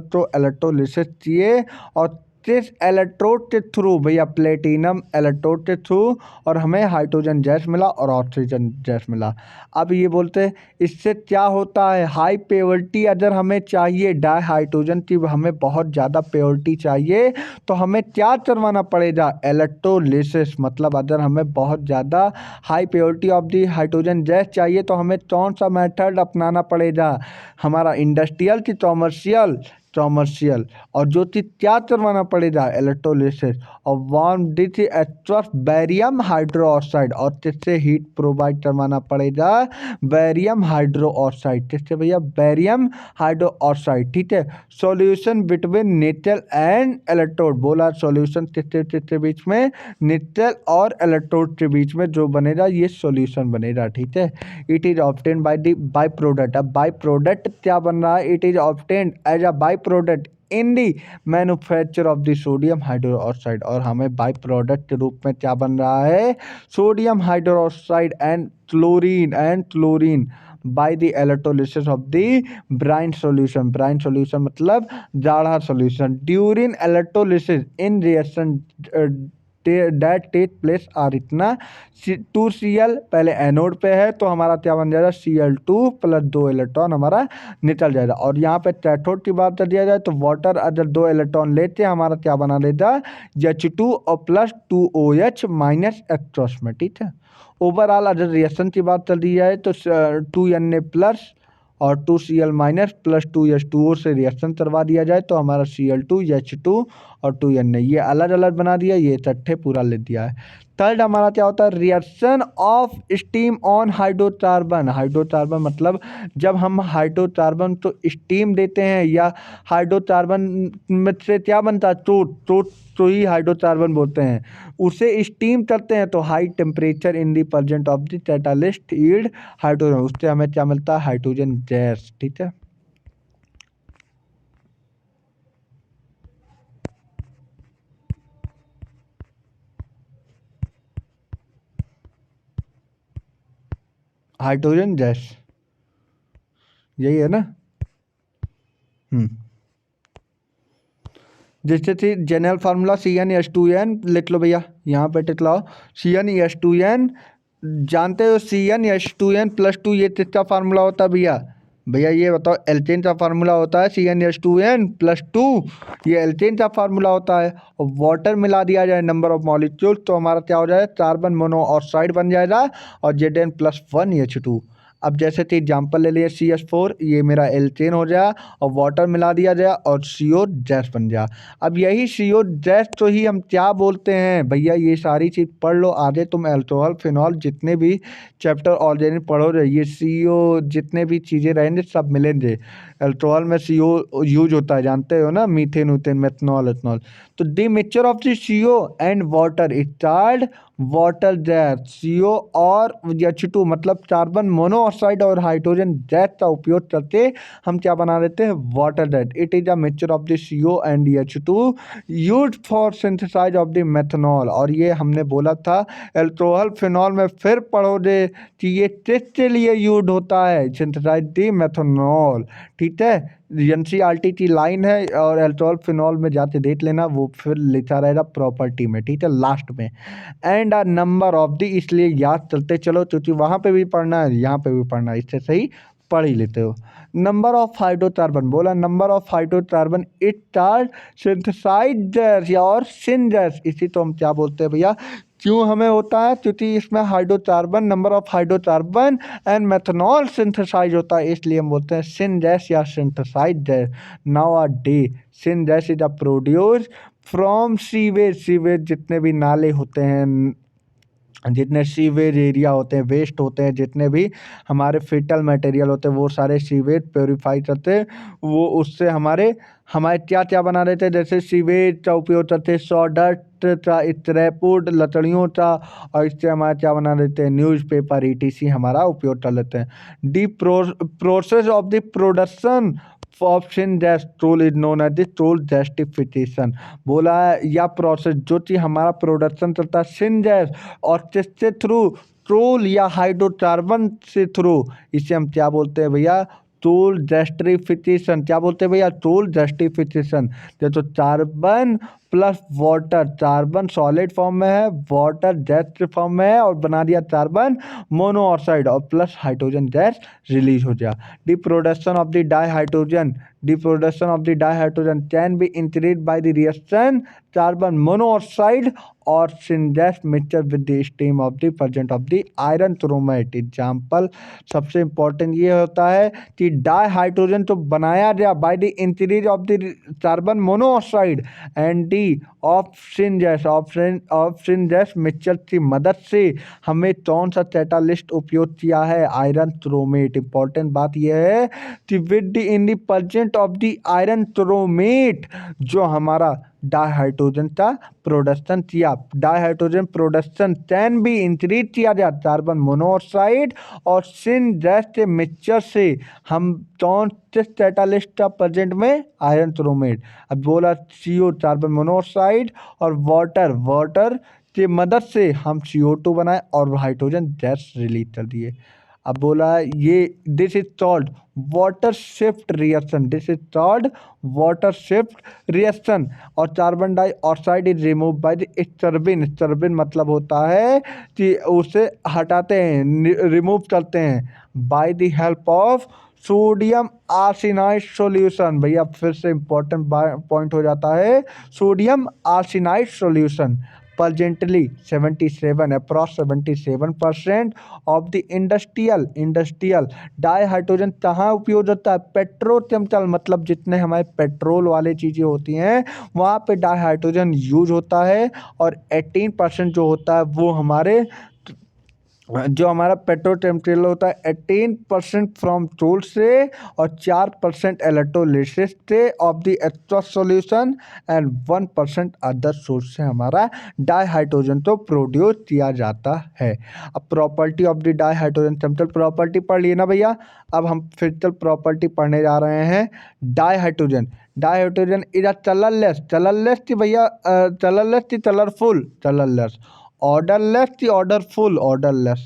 तो इलेक्ट्रोलिसिस चाहिए, और किस इलेक्ट्रोड के थ्रू भैया प्लेटिनम इलेक्ट्रोड के थ्रू, और हमें हाइड्रोजन गैस मिला और ऑक्सीजन गैस मिला। अब ये बोलते हैं इससे क्या होता है हाई प्योरिटी अगर हमें चाहिए डाई हाइड्रोजन की, हमें बहुत ज़्यादा प्योरिटी चाहिए, तो हमें क्या करवाना पड़ेगा इलेक्ट्रोलिसिस। मतलब अगर हमें बहुत ज़्यादा high purity of the hydrogen gas चाहिए तो हमें कौन सा मेथड अपनाना पड़ेगा, हमारा इंडस्ट्रियल की कॉमर्शियल। और जो चीज़ क्या करवाना पड़ेगा इलेक्ट्रोलिसिस, और warm this aqueous barium hydro oxide, और किससे हीट प्रोवाइड करवाना पड़ेगा बैरियम हाइड्रो ऑक्साइड, किससे भैया बैरियम हाइड्रो ऑक्साइड, ठीक है। सॉल्यूशन बिटवीन निकल एंड इलेक्ट्रोड, बोला सॉल्यूशन किसके बीच में, निकल और इलेक्ट्रोड के बीच में जो बनेगा ये सॉल्यूशन बनेगा, ठीक है। It is obtain by the by product. अब बाई प्रोडक्ट क्या बन रहा है, it is obtain as a by product in the manufacture of the sodium hydroxide. और हमें बाई प्रोडक्ट के रूप में क्या बन रहा है sodium hydroxide and chlorine by the electrolysis of the brine solution. Brine solution मतलब गाढ़ा solution during electrolysis in reaction that take place are इतना 2Cl पहले एनोड पे है तो हमारा क्या बन जाएगा Cl2 प्लस 2 इलेक्ट्रॉन हमारा निकल जाएगा। और यहाँ पे कैथोड की बात कर दिया जाए तो वाटर अगर 2 इलेक्ट्रॉन लेते हैं हमारा क्या बना देगा H2 और प्लस 2OH माइनस एक्ट्रॉस में, ठीक है। ओवरऑल अगर रिएक्शन की बात कर दी जाए तो 2Na प्लस और 2Cl माइनस प्लस 2H2O से रिएक्शन करवा दिया जाए तो हमारा Cl2 H2 और 2Na ये अलग अलग बना दिया, ये इकट्ठे पूरा ले दिया है। थर्ड हमारा क्या होता है reaction of steam on hydrocarbon. Hydrocarbon मतलब जब हम हाइड्रोकार्बन तो स्टीम देते हैं या हाइड्रोकार्बन में से क्या बनता है तो ही हाइड्रोकार्बन बोलते हैं, उसे स्टीम करते हैं तो high temperature in the present of the catalyst yield hydrogen, उससे हमें क्या मिलता है हाइड्रोजन गैस, ठीक है। हाइड्रोजन गैस यही है ना। जैसे थी जनरल फार्मूला CnH2n लिख लो भैया, यहाँ पे टिक लाओ CnH2n, जानते हो CnH2n प्लस 2 ये किसका फार्मूला होता है भैया, भैया ये बताओ एल्केन का फार्मूला होता है CnH2n प्लस 2, ये एल्केन का फार्मूला होता है। और वाटर मिला दिया जाए नंबर ऑफ मॉलिक्यूल तो हमारा क्या हो जाएगा कार्बन मोनोऑक्साइड बन जाएगा और Zn+1H2। अब जैसे कि एग्जाम्पल ले लिया CH4, ये मेरा एल्केन हो जाए और वाटर मिला दिया जाए और CO गैस बन जाए। अब यही CO गैस तो ही हम क्या बोलते हैं भैया, ये सारी चीज़ पढ़ लो आगे तुम, अल्कोहल फिनॉल जितने भी चैप्टर ऑर्गेनिक पढ़ोगे, ये CO जितने भी चीज़ें रहेंगे सब मिलेंगे। अल्कोहल में CO यूज होता है, जानते हो ना, मीथेन उथेन मेथनॉल एथनॉल। तो the mixture of the CO and water start water gas, CO और H2 मतलब कार्बन मोनोऑक्साइड और हाइड्रोजन गैस का उपयोग करके हम क्या बना देते हैं, water gas. It is a mixture of the CO and H2 used for synthesis of the methanol. और ये हमने बोला था अल्कोहल फिनॉल में फिर पढ़ोगे कि ये किसके लिए यूज होता है, सिंथेसाइज द मेथनॉल। ठीक है, NCERT की लाइन है और अल्कोहल फिनॉल में जाके देख लेना, वो फिर लिखा रहेगा प्रॉपर्टी में, ठीक है, लास्ट में। And a number of the, इसलिए याद चलते चलो क्योंकि वहाँ पे भी पढ़ना है यहाँ पे भी पढ़ना है, इससे सही पढ़ ही लेते हो। नंबर ऑफ हाइड्रोकार्बन बोला, number of hydrocarbon it charge synthesis या और सिंथेस, इसी तो हम क्या बोलते हैं भैया, क्यों हमें होता है, क्योंकि इसमें hydrocarbon, number of hydrocarbon and methanol synthesis होता है, इसलिए हम बोलते हैं सिंथेस या synthesis. Nowadays syngas is a produce from sewage, sewage जितने भी नाले होते हैं, जितने सीवेज एरिया होते हैं, वेस्ट होते हैं, जितने भी हमारे फिटल मटेरियल होते हैं, वो सारे सीवेज प्योरीफाई करते हैं, वो उससे हमारे हमारे क्या क्या बना देते हैं, जैसे सीवेज का उपयोग करते हैं सॉडस्ट का, स्ट्रेपुड लकड़ियों का, और इससे हमारे क्या बना देते हैं, न्यूज़पेपर ETC हमारा उपयोग कर लेते हैं। The process of the production of syngas tool is known as the tool justification. बोला है या प्रोसेस जो चीज़ हमारा प्रोडक्शन चलता है सिंथेस और किससे थ्रू, टूल या हाइड्रोकार्बन से थ्रू, इसे हम क्या बोलते हैं भैया, टूल जस्टिफिकेशन। क्या बोलते हैं भैया, टूल जस्टिफिकेशन। तो carbon plus water, carbon solid form में है, वाटर गैस फॉर्म में है, और बना दिया कार्बन मोनोऑक्साइड और प्लस हाइड्रोजन गैस रिलीज हो गया। The production of the dihydrogen, the production of the dihydrogen can be increased by the reaction carbon monoxide or syngas mixture with the steam of the present of the iron chromate। Example सबसे important ये होता है कि dihydrogen तो बनाया गया by the increase of the carbon monoxide and the of syngas mixture की मदद से हमें कौन सा कैटालिस्ट उपयोग किया है, आयरन क्रोमेट। इंपॉर्टेंट बात यह है कि with in the present of the iron chromate जो हमारा डाइहाइड्रोजन का प्रोडक्शन किया, dihydrogen production can be increase किया गया कार्बन मोनोऑक्साइड और सिंगेस के मिक्सचर से। हम कौन किस कैटालिस्ट का प्रेजेंट में, आयरन क्रोमेट। अब बोला CO कार्बन मोनोऑक्साइड और वाटर की मदद से हम CO2 बनाए और हाइड्रोजन गैस रिलीज कर दिए। अब बोला ये this is called water shift reaction, this is called water shift reaction. और carbon dioxide is remove by the scrubbing, scrubbing मतलब होता है कि उसे हटाते हैं, रिमूव करते हैं by the help of sodium arsenide solution. भैया फिर से इंपॉर्टेंट पॉइंट हो जाता है, sodium arsenide solution. Presently 77 approx 77% of the industrial dihydrogen कहाँ उपयोग होता है, पेट्रोकेमिकल मतलब जितने हमारे पेट्रोल वाले चीज़ें होती हैं वहाँ पे डाइहाइड्रोजन यूज होता है। और 18% जो होता है वो हमारे जो हमारा पेट्रोकेमिकल होता है 18% फ्रॉम टूल से और 4% इलेक्ट्रोलिसिस से of the aqueous solution and 1% other source से हमारा डाइहाइड्रोजन तो प्रोड्यूस किया जाता है। अब property of the dihydrogen, chemical property पढ़ लिए ना भैया। अब हम फिजिकल प्रॉपर्टी पढ़ने जा रहे हैं। Dihydrogen, dihydrogen is a colourless, colourless थी भैया, कलरलेस थी कलरफुल, कलरलेस, ऑर्डरलेस थी ऑर्डरफुल, ऑर्डरलेस,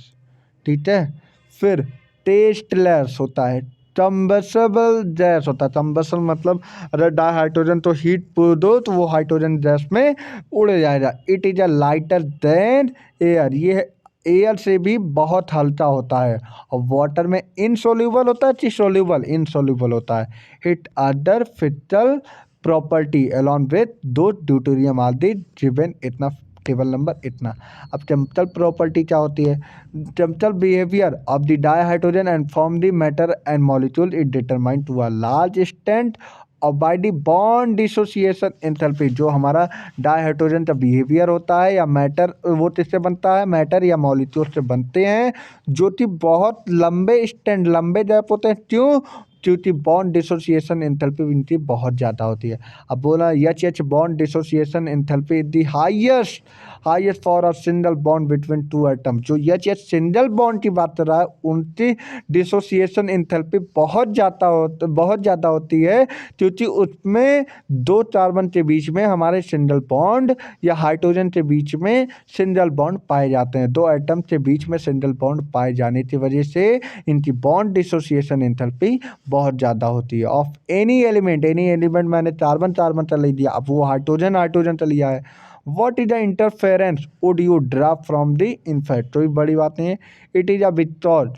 ठीक है। फिर टेस्टलेस होता है, कंबसेबल गैस होता है, कंबसल मतलब अगर डाइहाइड्रोजन तो हीट दो तो वो हाइड्रोजन गैस में उड़ जाएगा। It is a lighter than air, ये एयर से भी बहुत हल्का होता है। और वाटर में इनसोल्यूबल होता है कि सोल्यूबल, इनसोल्यूबल होता है। It other physical property along with those deuterium are the given, इतना टेबल नंबर इतना। अब केमिकल प्रॉपर्टी क्या होती है? Chemical behaviour of the dihydrogen and form the matter and molecule is determined to a large extent और by the bond dissociation enthalpy. जो हमारा dihydrogen का बिहेवियर होता है या मैटर, वो किससे बनता है? मैटर या मॉलिक्यूल से बनते हैं, जो कि बहुत लंबे स्टैंड, लंबे गैप होते हैं। क्यों? क्योंकि बॉन्ड डिसोसिएशन एंथैल्पी इनकी बहुत ज़्यादा होती है। अब बोला H H bond dissociation enthalpy is the highest for a single bond between two atom. जो एच एच सिंगल बॉन्ड की बात कर रहा है, उनकी डिसोसिएशन एंथैल्पी बहुत ज़्यादा होती है, क्योंकि उसमें दो कार्बन के बीच में हमारे सिंगल बॉन्ड या हाइड्रोजन के बीच में सिंगल बॉन्ड पाए जाते हैं। दो एटम के बीच में सिंगल बॉन्ड पाए जाने की वजह से इनकी बॉन्ड डिसोसिएशन एंथैल्पी बहुत ज़्यादा होती है। ऑफ एनी एलिमेंट मैंने कार्बन कार्बन का ले दिया, अब वो हाइड्रोजन का लिया है। What is the interference would you draw from the in fact? कोई बड़ी बात नहीं है। It is a because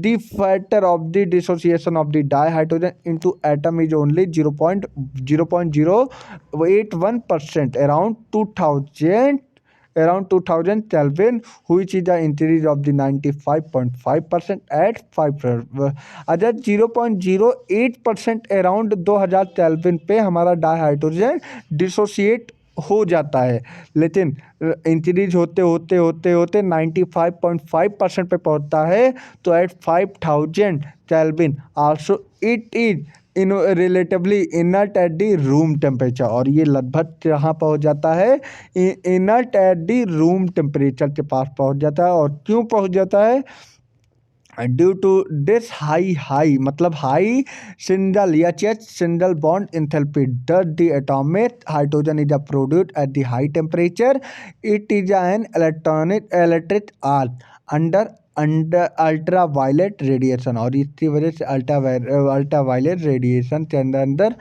the factor of the dissociation of the dihydrogen into atom is only 0.081% around 2000 Kelvin, which is the increase of the 95.5% at 5। अगर 0.08% around 2000 kelvin पे हमारा dihydrogen dissociate हो जाता है, लेकिन इंक्रीज होते 95.5% पे पहुंचता है। तो at 5000 kelvin also it is in relatively inert at the room temperature. और ये लगभग कहाँ पहुंच जाता है? Inert at the room temperature के पास पहुंच जाता है। और क्यों पहुंच जाता है? ड्यू टू दिस हाई मतलब high single H single bond enthalpy does the atomic hydrogen is produced at the high temperature. It is an electric arc under ultraviolet radiation. और इसकी वजह से अल्ट्रावायलेट रेडिएशन के अंदर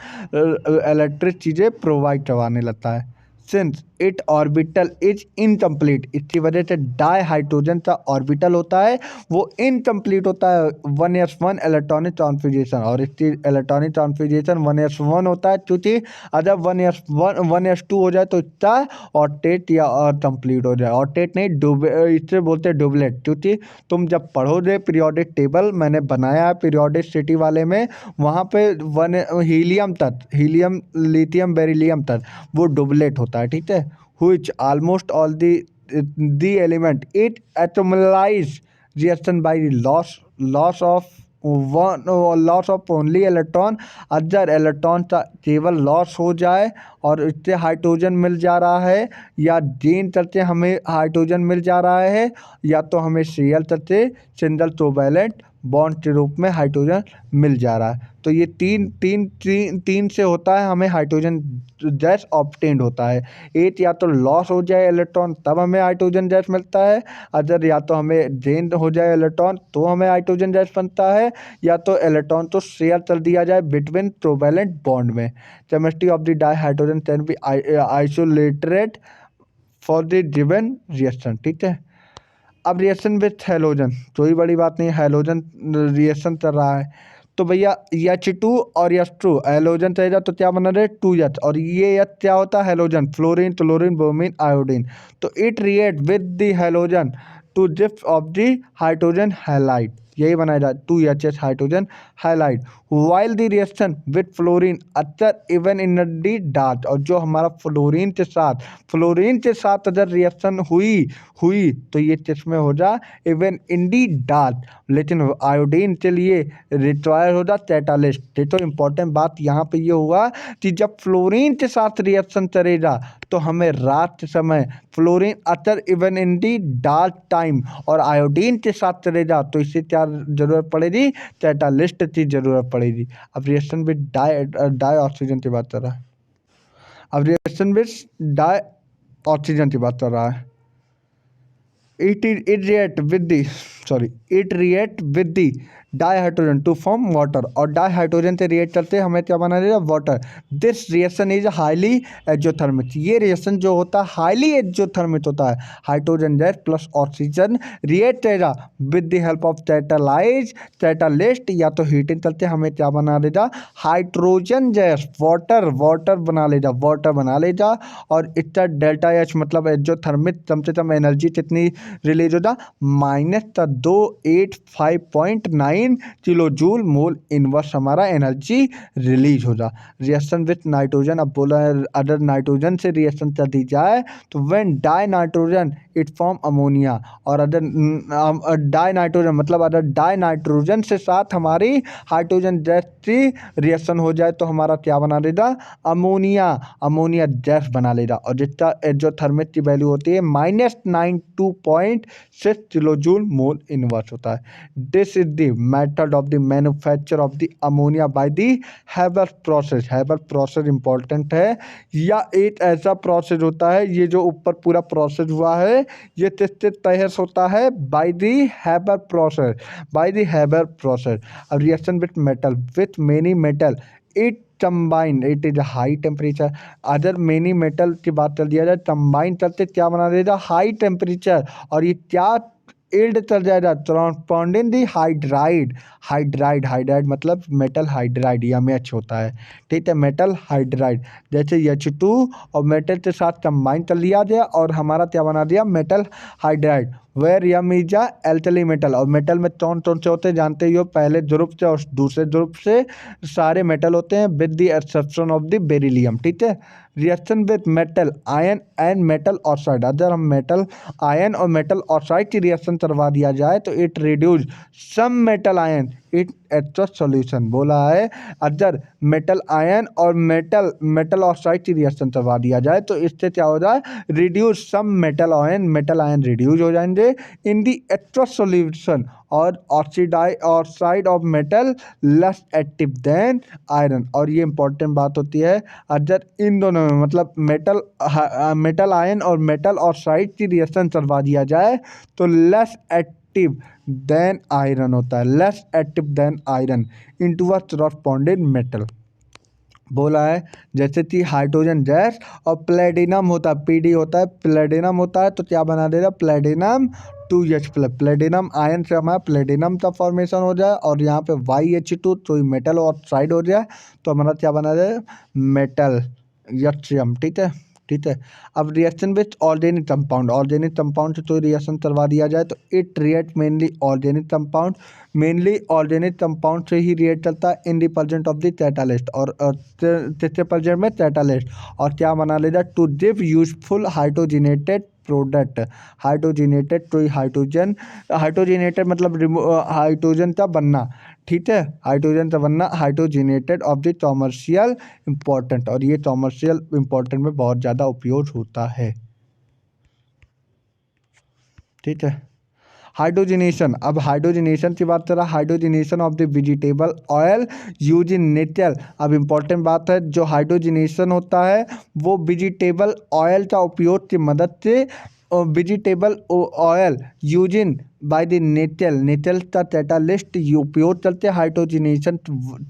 इलेक्ट्रिक चीज़ें provide करवाने लगता है। Since it orbital is incomplete, इसकी वजह से डाइहाइड्रोजन का ऑर्बिटल होता है वो इनकम्प्लीट होता है 1s1 इलेक्ट्रॉनिक कॉन्फ़िगरेशन। और इसकी इलेक्ट्रॉनिक कॉन्फ़िगरेशन 1s1 होता है, क्योंकि अगर 1s2 हो जाए तो इसका ऑक्टेट या कंप्लीट हो जाए। ऑक्टेट नहीं, इससे बोलते हैं डुबलेट। क्योंकि तुम जब पढ़ोगे पीरियोडिक टेबल, मैंने बनाया है पीरियोडिसिटी वाले में, वहाँ पे हीलियम लिथियम बेरिलियम तक वो डुबलेट होता है, ठीक है। which almost all the element it atomized reaction by loss of only electron। अगर इलेक्ट्रॉन का केवल लॉस हो जाए और इससे हाइड्रोजन मिल जा रहा है, या गेन करके हमें हाइड्रोजन मिल जा रहा है, या तो हमें शेयर करके सिंगल कोवैलेंट बॉन्ड के रूप में हाइड्रोजन मिल जा रहा है। तो ये तीन से होता है, हमें हाइड्रोजन गैस ऑब्टेन्ड होता है। एक या तो लॉस हो जाए इलेक्ट्रॉन तब हमें हाइड्रोजन गैस मिलता है, अदर या तो हमें गेन हो जाए इलेक्ट्रॉन तो हमें हाइड्रोजन गैस बनता है, या तो इलेक्ट्रॉन तो शेयर कर दिया जाए बिटवीन कोवैलेंट बॉन्ड में। Chemistry of the dihydrogen can be isolated for the given reaction, ठीक है। अब रिएक्शन विथ हैलोजन, कोई बड़ी बात नहीं, हैलोजन रिएक्शन कर रहा है, तो भैया H2 और H2 हैलोजन रहेगा तो क्या बना रहे 2H। और ये H क्या होता है? Halogen, fluorine chlorine bromine iodine. तो it react with the halogen to gift of the hydrogen halide, यही बनाया 2HH hydrogen halide. While the reaction with fluorine अक्सर इवन इन द डार्क। और जो हमारा फ्लोरीन के साथ अगर रिएक्शन हुई तो ये किसमें हो जा? Even in the Dark. लेकिन आयोडीन के लिए रिक्वायर हो जा कैटालिस्ट। तो इम्पोर्टेंट बात यहाँ पे ये हुआ कि जब फ्लोरीन के साथ रिएक्शन करेगा तो हमें रात के समय फ्लोरीन अक्सर even in the Dark time, और आयोडीन के साथ चलेगा तो इससे क्या जरूरत पड़ेगी? कैटालिस्ट की जरूरत पड़ेगी। अब रिएक्शन विद डाई ऑक्सीजन की बात कर रहा है। अब रिएक्शन विद डाई ऑक्सीजन की बात कर रहा है। It react with the dihydrogen to form water, और डाई हाइड्रोजन से रिएक्ट करते हमें क्या बना देगा, water. This reaction is highly exothermic, ये रिएक्शन जो होता है हाईली एक्सोथर्मिक होता है। Hydrogen gas plus oxygen react करेगा with the help of catalyst, या तो हीटिंग करते हमें क्या बना देगा, हाइड्रोजन गैस वाटर बना लेगा। और इसका डेल्टा एच मतलब एक्सोथर्मिक कम से कम एनर्जी कितनी रिलीज होता, -285.9 किलो जूल मोल इनवर्स हमारा एनर्जी रिलीज हो जा। रिएक्शन विथ नाइट्रोजन, अब बोला है अदर नाइट्रोजन से रिएक्शन कर दी जाए तो when die nitrogen it form ammonia, और अदर डाई नाइट्रोजन मतलब अदर डाई नाइट्रोजन से साथ हमारी हाइड्रोजन गैस की रिएक्शन हो जाए तो हमारा क्या बना देगा, अमोनिया गैस बना लेगा। और जिसका एक्सोथर्मिक की वैल्यू होती है -92.6 किलो जूल मोल इनवर्स होता है। This is the method of the manufacture of the ammonia by the Haber process. Haber process important है, या एक ऐसा प्रोसेस होता है, ये जो ऊपर पूरा प्रोसेस हुआ है ये किससे तहस होता है, बाय द हैबर प्रोसेस। अब reaction with many metal it combine it is high temperature, other many metal की बात कर दिया जाए कंबाइन करते क्या बना देगा, हाई टेम्परेचर। और ये क्या इल्ड चल जाएगा, ट्रांसपोंडिंग दी हाइड्राइड मतलब मेटल हाइड्राइड या मैच होता है, ठीक है, मेटल हाइड्राइड। जैसे H2 और मेटल के साथ कंबाइन कर लिया गया और हमारा क्या बना दिया, metal hydride. Where M is a alkali metal, और मेटल में कौन कौन से होते हैं जानते ही हो, पहले ध्रुव से और दूसरे ध्रुव से सारे मेटल होते हैं with the exception of the beryllium, ठीक है। Reaction with metal ion and metal oxide, अगर हम मेटल आयन और मेटल ऑक्साइड की रिएक्शन करवा दिया जाए तो it reduce some metal ion it aqueous solution. बोला है अगर मेटल आयन और मेटल ऑक्साइड की रिएक्शन करवा दिया जाए तो इससे क्या हो जाए, reduce some metal ion reduce हो जाएंगे इन दी एक्वस सॉल्यूशन, और oxide of metal less active than iron. और ये इंपॉर्टेंट बात होती है, अगर इन दोनों में मतलब मेटल आयन और मेटल ऑक्साइड की रिएक्शन करवा दिया जाए तो लेस एक्टिव देन आयरन होता है, less active than iron into a corresponding metal. बोला है जैसे कि हाइड्रोजन गैस और प्लेटिनम होता है, पीडी होता है, प्लेटिनम होता है तो क्या बना देगा, platinum 2H plus, platinum ion से हमारा प्लेटिनम का फॉर्मेशन हो जाए और यहाँ पे YH2 तो मेटल ऑक्साइड हो जाए तो हमारा क्या बना जाए, मेटल यट्रियम, ठीक है, ठीक है। अब रिएक्शन विथ ऑर्गेनिक कंपाउंड से तो रिएक्शन करवा दिया जाए तो it react mainly organic compound से ही रिएक्ट करता है in the present of the catalyst, और किसके प्रेजेंट में, कैटालिस्ट। और क्या बना लेगा, to give useful hydrogenated product, hydrogenated मतलब हाइड्रोजन का बनना, ठीक है, हाइड्रोजन का बनना, hydrogenated of the commercial important, और ये कॉमर्शियल इंपॉर्टेंट में बहुत ज़्यादा उपयोग होता है, ठीक है। हाइड्रोजनेशन, अब हाइड्रोजनेशन की बात करा, hydrogenation of the vegetable oil use in nature. अब इंपॉर्टेंट बात है, जो हाइड्रोजनेशन होता है वो वेजिटेबल ऑयल का उपयोग की मदद से, vegetable oil using by the nickel का कैटालिस्ट उपयोग करते हाइड्रोजनेशन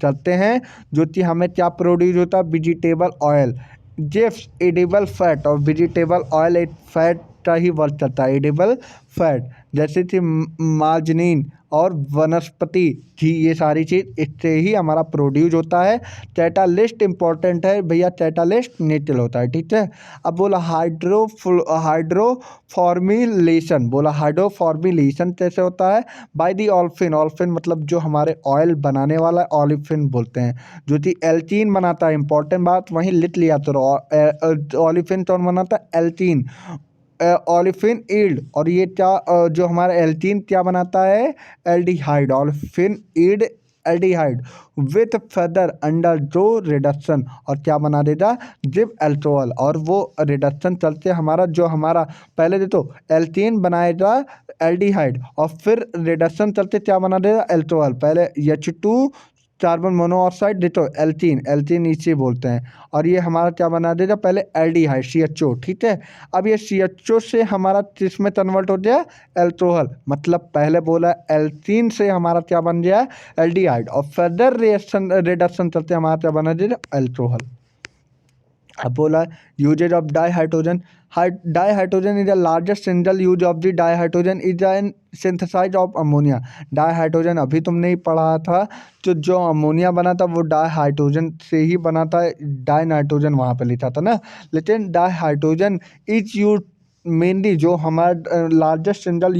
करते हैं, जो कि हमें क्या प्रोड्यूस होता है, वेजिटेबल ऑयल, जिप्स एडिबल फैट, और वेजिटेबल ऑयल एक फैट का ही वर्क करता है, एडिबल फैट, जैसे कि मार्जरीन और वनस्पति घी, ये सारी चीज़ इससे ही हमारा प्रोड्यूस होता है। कैटालिस्ट इंपॉर्टेंट है भैया, कैटालिस्ट नेचुरल होता है, ठीक है। अब बोला हाइड्रोफॉर्मिलेशन कैसे होता है, बाय दी ऑल्फिन मतलब जो हमारे ऑयल बनाने वाला ऑलिफिन बोलते हैं, जो कि एल्कीन बनाता है। इंपॉर्टेंट बात वहीं लिख लिया तो ऑलिफिन कौन बनाता है, एल्कीन, ऑलिफिन ईल्ड, और ये क्या जो हमारा एल्कीन क्या बनाता है, aldehyde, olefin yield aldehyde with further undergo reduction, और क्या बना देगा, जिब एल्कोहल, और वो रिडक्शन चलते हमारा जो हमारा पहले देखो एल्कीन बनाएगा एल्डिहाइड और फिर रिडक्शन चलते क्या बना देगा, एल्कोहल, पहले H2 कार्बन मोनोऑक्साइड देखो एल्कीन, एल्कीन इसे बोलते हैं। और ये हमारा क्या बना देगा, पहले एल्डिहाइड CHO, ठीक है। अब ये CHO से हमारा किसमें कन्वर्ट हो गया, एल्कोहल, मतलब पहले बोला एल्कीन से हमारा क्या बन गया, एल्डिहाइड, और फर्दर रिएक्शन रिडक्शन चलते हमारा क्या बना देगा, एल्कोहल। अब बोला uses of dihydrogen, dihydrogen is the largest single use of the dihydrogen is an synthesis of ammonia. Dihydrogen अभी तुमने ही पढ़ा था, तो जो अमोनिया बना था वो डाइहाइड्रोजन से ही बना था, डाई नाइट्रोजन वहाँ पे लिखा था ना। लेकिन डाइहाइड्रोजन इज यूज मेनली, जो हमारा लार्जेस्ट सिंगल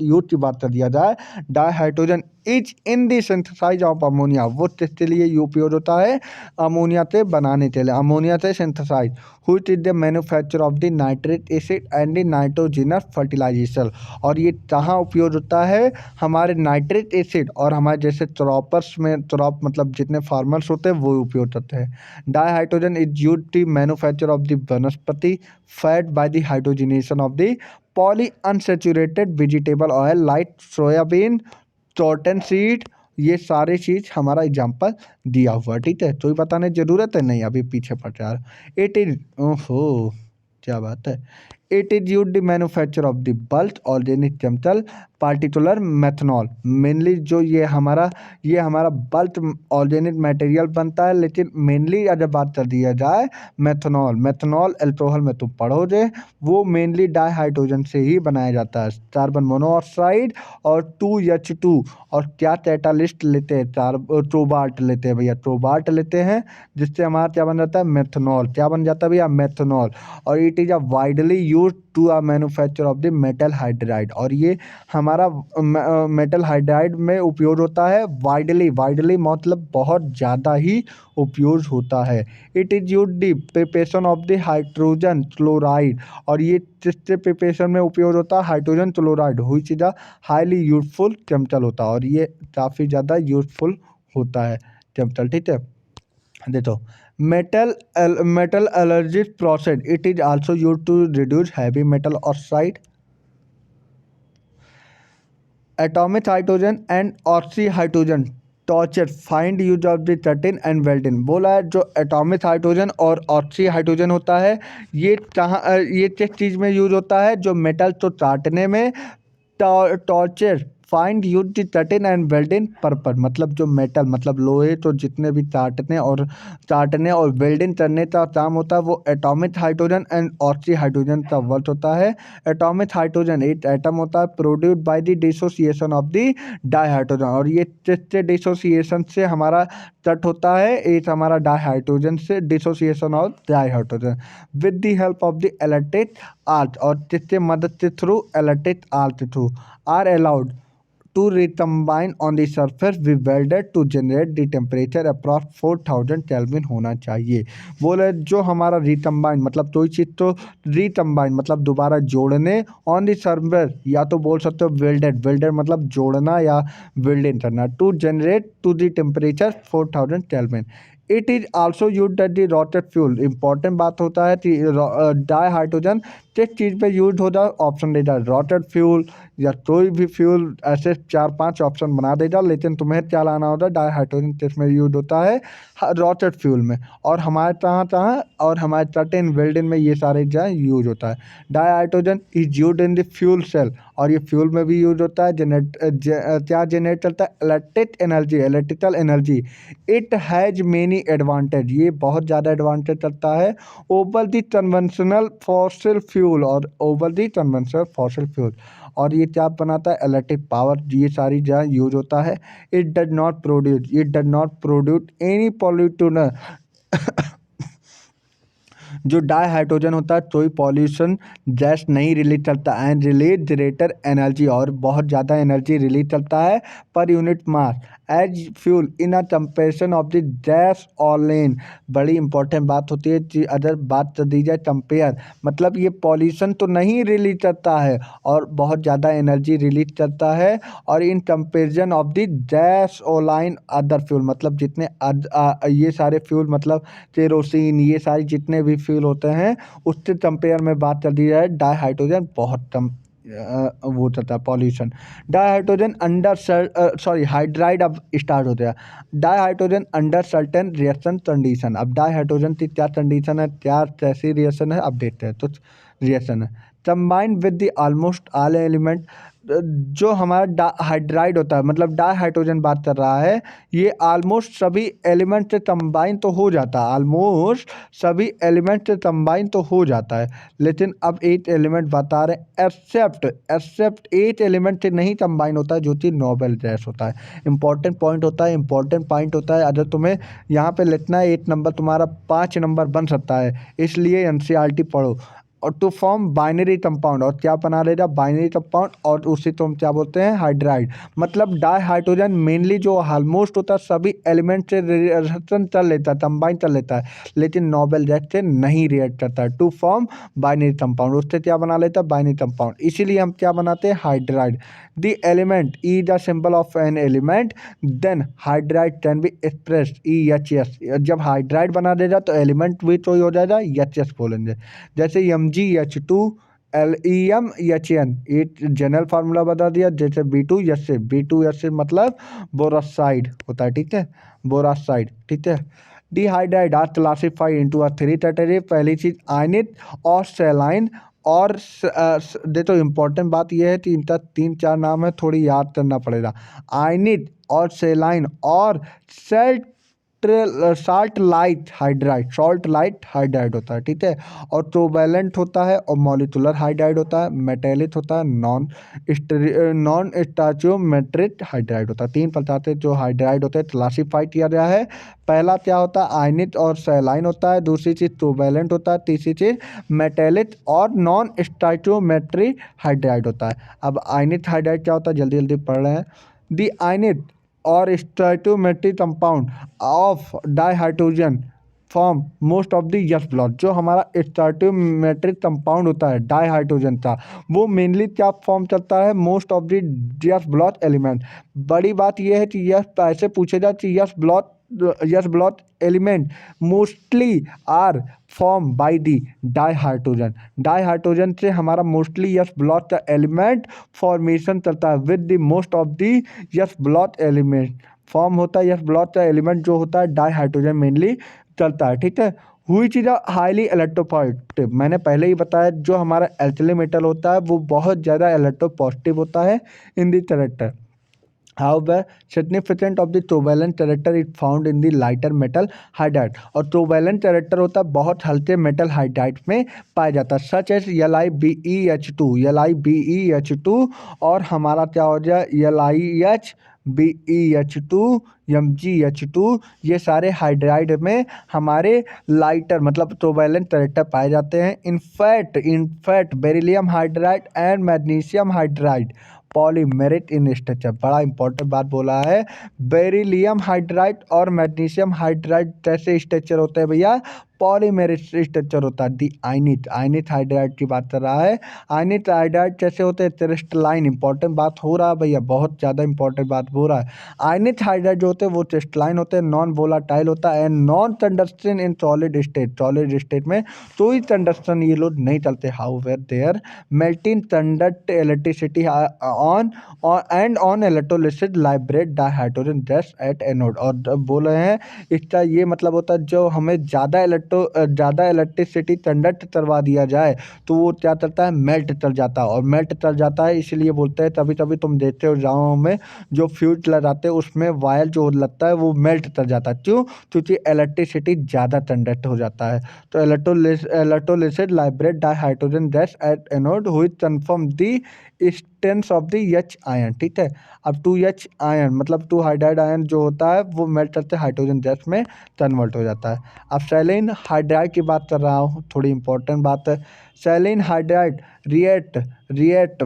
यूज की बात कर दिया जाए, dihydrogen is in the synthesis of ammonia, वो किसके लिए उपयोग होता है, अमोनिया से बनाने के लिए, अमोनिया से synthesis, which is the manufacture of the nitric acid and the nitrogenous fertilization. और ये कहाँ उपयोग होता है, हमारे नाइट्रिक एसिड और हमारे जैसे क्रॉपर्स में, क्रॉप मतलब जितने फार्मर्स होते हैं वो उपयोग करते हैं। Dihydrogen is use to manufacture of the vanaspati fat by the hydrogenation of the polyunsaturated vegetable oil like soybean, cottonseed, ये सारे चीज़ हमारा एग्जाम्पल दिया हुआ है, ठीक है। तो ये बताने की ज़रूरत है नहीं, अभी पीछे पड़ रहा है। इट इज, ओहो क्या बात है, it is use the manufacture of the bulk organic chemical particular methanol, mainly जो ये हमारा बल्क ऑर्गेनिक मटेरियल बनता है, लेकिन मेनली अगर बात कर दिया जाए मेथनॉल, मेथनॉल अल्कोहल में तुम पढ़ोगे, वो मेनली डाइहाइड्रोजन से ही बनाया जाता है। कार्बन मोनोऑक्साइड और 2H2 और क्या कैटालिस्ट लेते हैं, ट्रोबाल्ट लेते हैं भैया, ट्रोबाल्ट लेते हैं, जिससे हमारा क्या बन जाता है, मेथनॉल, क्या बन जाता है भैया, मेथनॉल। और it is a widely use to a manufacture of the metal hydride, और ये हमारा मेटल हाइड्राइड में उपयोग होता है, वाइडली, वाइडली मतलब बहुत ज़्यादा ही उपयोग होता है। It is use the preparation of the hydrogen chloride, और ये किसके प्रिपरेशन में उपयोग होता है, hydrogen chloride, which is a highly useful chemical होता है, और ये काफ़ी ज़्यादा यूजफुल होता है केमिकल, ठीक है। देखो metallurgy process, it is also use to reduce heavy metal oxide, atomic hydrogen and oxyhydrogen torches find use of the 13 and welding. बोला है जो एटॉमिक हाइड्रोजन और ऑक्सी हाइड्रोजन होता है, ये कहाँ ये किस चीज़ में यूज होता है, जो मेटल तो काटने में, torture find use the 13 and welding purpose, मतलब जो मेटल मतलब लोहे तो जितने भी काटने और वेल्डिंग करने का काम होता है, वो atomic hydrogen and oxy hydrogen का वर्क होता है। एटॉमिक हाइड्रोजन एक एटम होता है produced by the dissociation of the dihydrogen, और ये किससे डिसोसिएशन से हमारा कट होता है, एक हमारा डाइहाइड्रोजन से dissociation of dihydrogen with the help of the electric arc, और किससे मदद से, through electric arc through, are allowed to recombine on the surface with welded to generate the temperature approx 4000 kelvin होना चाहिए। बोले जो हमारा रिकम्बाइन मतलब कोई चीज़ तो रिकम्बाइन मतलब दोबारा जोड़ने, ऑन द सर्फेस या तो बोल सकते हो वेल्डेड, वेल्डेड मतलब जोड़ना या वेल्डिंग करना, to generate to the temperature 4000 kelvin. It is also use at the rocket fuel, important बात होता है कि डाई हाइड्रोजन किस चीज़ पे यूज होता है, ऑप्शन दे जाए रॉकेट फ्यूल या कोई भी फ्यूल, ऐसे 4-5 ऑप्शन बना देगा, लेकिन तुम्हें क्या लाना होता है, डाई हाइड्रोजन किस में यूज होता है, रॉकेट फ्यूल में, और हमारे कहाँ और हमारे सर्टेन वेल्डिंग में ये सारे जो है यूज होता है। Dihydrogen is use in the fuel cell, और ये फ्यूल में भी यूज होता है, क्या जनरेट करता है, electric energy, electrical energy. It has many advantage, ये बहुत ज़्यादा एडवांटेज करता है over the conventional fossil fuel, और over the conventional fossil fuel, और ये क्या बनाता है, इलेक्ट्रिक पावर, ये सारी जगह यूज होता है। It does not produce any pollution जो डाई हाइड्रोजन होता है कोई पॉल्यूशन गैस नहीं रिलीज करता, एंड रिलीज जनरेटर एनर्जी, और बहुत ज़्यादा एनर्जी रिलीज करता है per unit mass as fuel in a comparison of the gasoline. बड़ी इंपॉर्टेंट बात होती है कि अगर बात कर दी जाए कंपेयर, मतलब ये पॉल्यूशन तो नहीं रिलीज करता है और बहुत ज़्यादा एनर्जी रिलीज करता है, और in comparison of the gasoline other fuel, मतलब जितने ये सारे फ्यूल मतलब केरोसिन, ये सारे जितने भी फ्यूल होते हैं उससे कंपेयर में बात कर दी जाए, डाई हाइड्रोजन बहुत कम वो होता है पॉल्यूशन। डाइहाइड्रोजन अंडर हाइड्राइड अब स्टार्ट होता है। Dihydrogen under certain reaction condition. अब डाइहाइड्रोजन की क्या कंडीशन है, क्या कैसी रिएक्शन है, अब देखते हैं। तो रिएक्शन है combined with the almost all element. जो हमारा हाइड्राइड होता है, मतलब डाइहाइड्रोजन बात कर रहा है, ये ऑलमोस्ट सभी एलिमेंट से कंबाइन तो हो जाता है, ऑलमोस्ट सभी एलिमेंट से कंबाइन तो हो जाता है, लेकिन अब एक एलिमेंट बता रहे हैं एक्सेप्ट एक एलिमेंट से नहीं कंबाइन होता है, जो कि नोबेल गैस होता है। इंपॉर्टेंट पॉइंट होता है, इंपॉर्टेंट पॉइंट होता है। अगर तुम्हें यहाँ पे लिखना है 1 नंबर तुम्हारा 5 नंबर बन सकता है, इसलिए एनसीईआरटी पढ़ो। और टू फॉर्म बाइनरी कंपाउंड, और क्या बना लेगा बाइनरी कंपाउंड, और उसी तो हम क्या बोलते हैं हाइड्राइड। मतलब डाइहाइड्रोजन मेनली जो ऑलमोस्ट होता है सभी एलिमेंट से रिएक्शन चल लेता है, कंबाइन कर लेता है, लेकिन नोबेल गैस से नहीं रिएक्ट करता है टू फॉर्म बाइनरी कंपाउंड। उससे क्या बना लेता है बाइनरी कंपाउंड, इसीलिए हम क्या बनाते हैं hydride. The element E the symbol of an element, then hydride can be expressed EHS। जब हाइड्राइड बना देगा तो एलिमेंट भी तो ही हो जाएगा EHS बोलेंगे। जैसे MgH2 LeMHN, एक जनरल फार्मूला बता दिया। जैसे B2 मतलब बोरासाइड होता है, ठीक है, बोरासाइड, ठीक है। Dihydride are classified into a 3 category. पहली चीज आयनित और सेलाइन, और देखो इंपॉर्टेंट बात यह है कि इनका 3-4 नाम है, थोड़ी याद करना पड़ेगा। आयनित और सेलाइन और सेल्ट सॉल्ट लाइट हाइड्राइड होता है, ठीक है। और कोवैलेंट होता है, और मॉलिक्यूलर हाइड्राइड होता है, मेटेलिक होता है, नॉन स्टोइचियोमेट्रिक हाइड्राइड होता है। 3 प्रकार से जो हाइड्राइड होते हैं क्लासीफाई किया गया है। पहला क्या होता है आयनिक और सेलाइन होता है, दूसरी चीज कोवैलेंट होता है, तीसरी चीज मेटेलिक और नॉन स्टोइचियोमेट्रिक हाइड्राइड होता है। अब आयनिक हाइड्राइड क्या होता है, जल्दी जल्दी पढ़ रहे हैं। दी आयनिक और stoichiometric compound of dihydrogen form most of the S block. जो हमारा स्टोइचियोमेट्रिक कंपाउंड होता है डाइहाइड्रोजन का, वो मेनली क्या फॉर्म करता है most of the S block element. बड़ी बात यह है कि यस ऐसे पूछेगा कि S block element mostly are form by the dihydrogen. Dihydrogen से हमारा मोस्टली यस ब्लॉक का एलिमेंट फॉर्मेशन चलता है with the most of the S block element. Form होता है यस ब्लॉक का एलिमेंट जो होता है डाइहाइड्रोजन मेनली चलता है, ठीक है। हुई चीज़ हाईली इलेक्ट्रोपॉजिटिव, मैंने पहले ही बताया जो हमारा एल्कली मेटल होता है वो बहुत ज़्यादा इलेक्ट्रोपॉजिटिव होता है in the character. However, significant of the covalent character is found in the lighter metal hydride। और covalent character होता है बहुत हल्के मेटल हाइड्राइड में पाया जाता है, सच एस LiBeH2 और हमारा क्या हो जाए LiHBeH2 MgH2। ये सारे हाइड्राइड में हमारे लाइटर मतलब कोवैलेंट कैरेक्टर पाए जाते हैं। In fact beryllium hydride and magnesium hydride polymeric in structure. बड़ा इंपॉर्टेंट बात बोला है। बेरिलियम हाइड्राइड और मैग्नीशियम हाइड्राइड कैसे स्ट्रक्चर होते हैं भैया, पॉलीमेरिक स्ट्रक्चर होता है। दी आयनिक हाइड्राइड की बात कर रहा है। आयनिक हाइड्राइड कैसे होते हैं क्रिस्टलाइन। इंपॉर्टेंट बात हो रहा है भैया, बहुत ज़्यादा इंपॉर्टेंट बात हो रहा है। आयनिक हाइड्राइड जो होते हैं वो क्रिस्टलाइन होते हैं, नॉन वोलाटाइल होता है and non conducting in solid state में कोई टंडस्टन ये लोग नहीं चलते। However their melting conduct electricity on and on electrolysis liberate dihydrogen gas at anode। और बोल रहे हैं इसका ये मतलब होता है जो हमें ज़्यादा इलेक्ट्रिसिटी कंडक्ट करवा दिया जाए तो वो क्या करता है मेल्ट कर जाता है, और मेल्ट कर जाता है इसलिए बोलते हैं तभी तभी तुम देखते हो गाँव में जो फ्यूज लगाते हैं उसमें वायर जो लगता है वो मेल्ट कर जाता है। क्यों, क्योंकि इलेक्ट्रिसिटी ज़्यादा कंडक्ट हो जाता है। तो electrolysis liberate dihydrogen gas at anode which confirm the existence of the H ion, ठीक है। अब 2H आयन मतलब 2 हाइड्राइड आयन जो होता है वो मेल्ट करते हाइड्रोजन गैस में कन्वर्ट हो जाता है। अब सेलेन हाइड्राइड की बात कर रहा हूँ, थोड़ी इंपॉर्टेंट बात है। Saline hydride react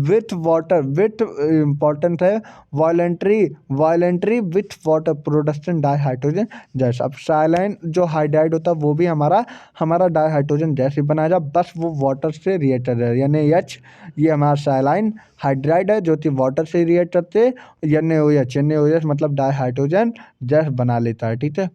with water with important है violently with water production dihydrogen gas. अब सेलेन जो हाइड्राइड होता है वो भी हमारा डाइहाइड्रोजन गैस ही बनाएगा, बस वो वाटर से रिएक्टेड है, यानी H ये हमारा सेलाइन हाइड्राइड है जो कि वाटर से रिएक्ट करते NaOH मतलब डाइहाइड्रोजन गैस बना लेता है, ठीक है।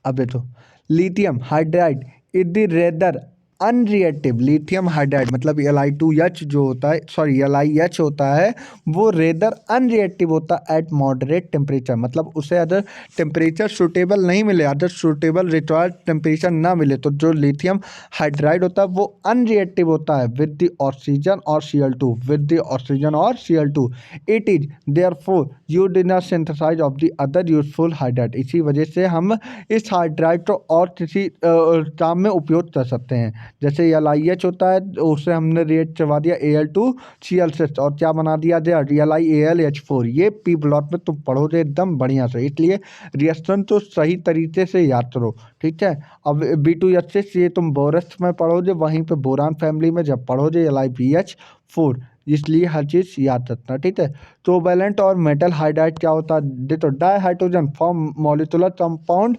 अब देखो lithium hydride is the rather unreactive lithium hydride मतलब Li2H जो होता है, सॉरी LiH होता है, वो रेदर अनरिएक्टिव होता है एट मॉडरेट टेम्परेचर, मतलब उसे अगर टेम्परेचर सूटेबल नहीं मिले, अगर सूटेबल रिक्वायर्ड टेम्परेचर ना मिले, तो जो लिथियम हाइड्राइड होता है वो अनरिएक्टिव होता है विद द ऑक्सीजन और Cl2, विद द ऑक्सीजन और Cl2। It is therefore used in synthesis of the other useful hydride. इसी वजह से हम इस हाइड्राइड को और किसी काम में उपयोग कर सकते हैं। जैसे LiH होता है, उससे हमने रिएक्ट करवा दिया Al2Cl6 और क्या बना दिया जाए LiAlH4। ये पी ब्लॉक में तुम पढ़ोगे एकदम बढ़िया से, इसलिए रिएक्शन तो सही तरीके से याद करो, ठीक है। अब B2H6 ये तुम बोरस में पढ़ोगे, वहीं पे बोरान फैमिली में जब पढ़ोगे LiBH4, इसलिए हर चीज़ याद रखना, ठीक है। तो वैलेंट और मेटल हाइड्राइड क्या होता है, तो di hydrogen form molecular compound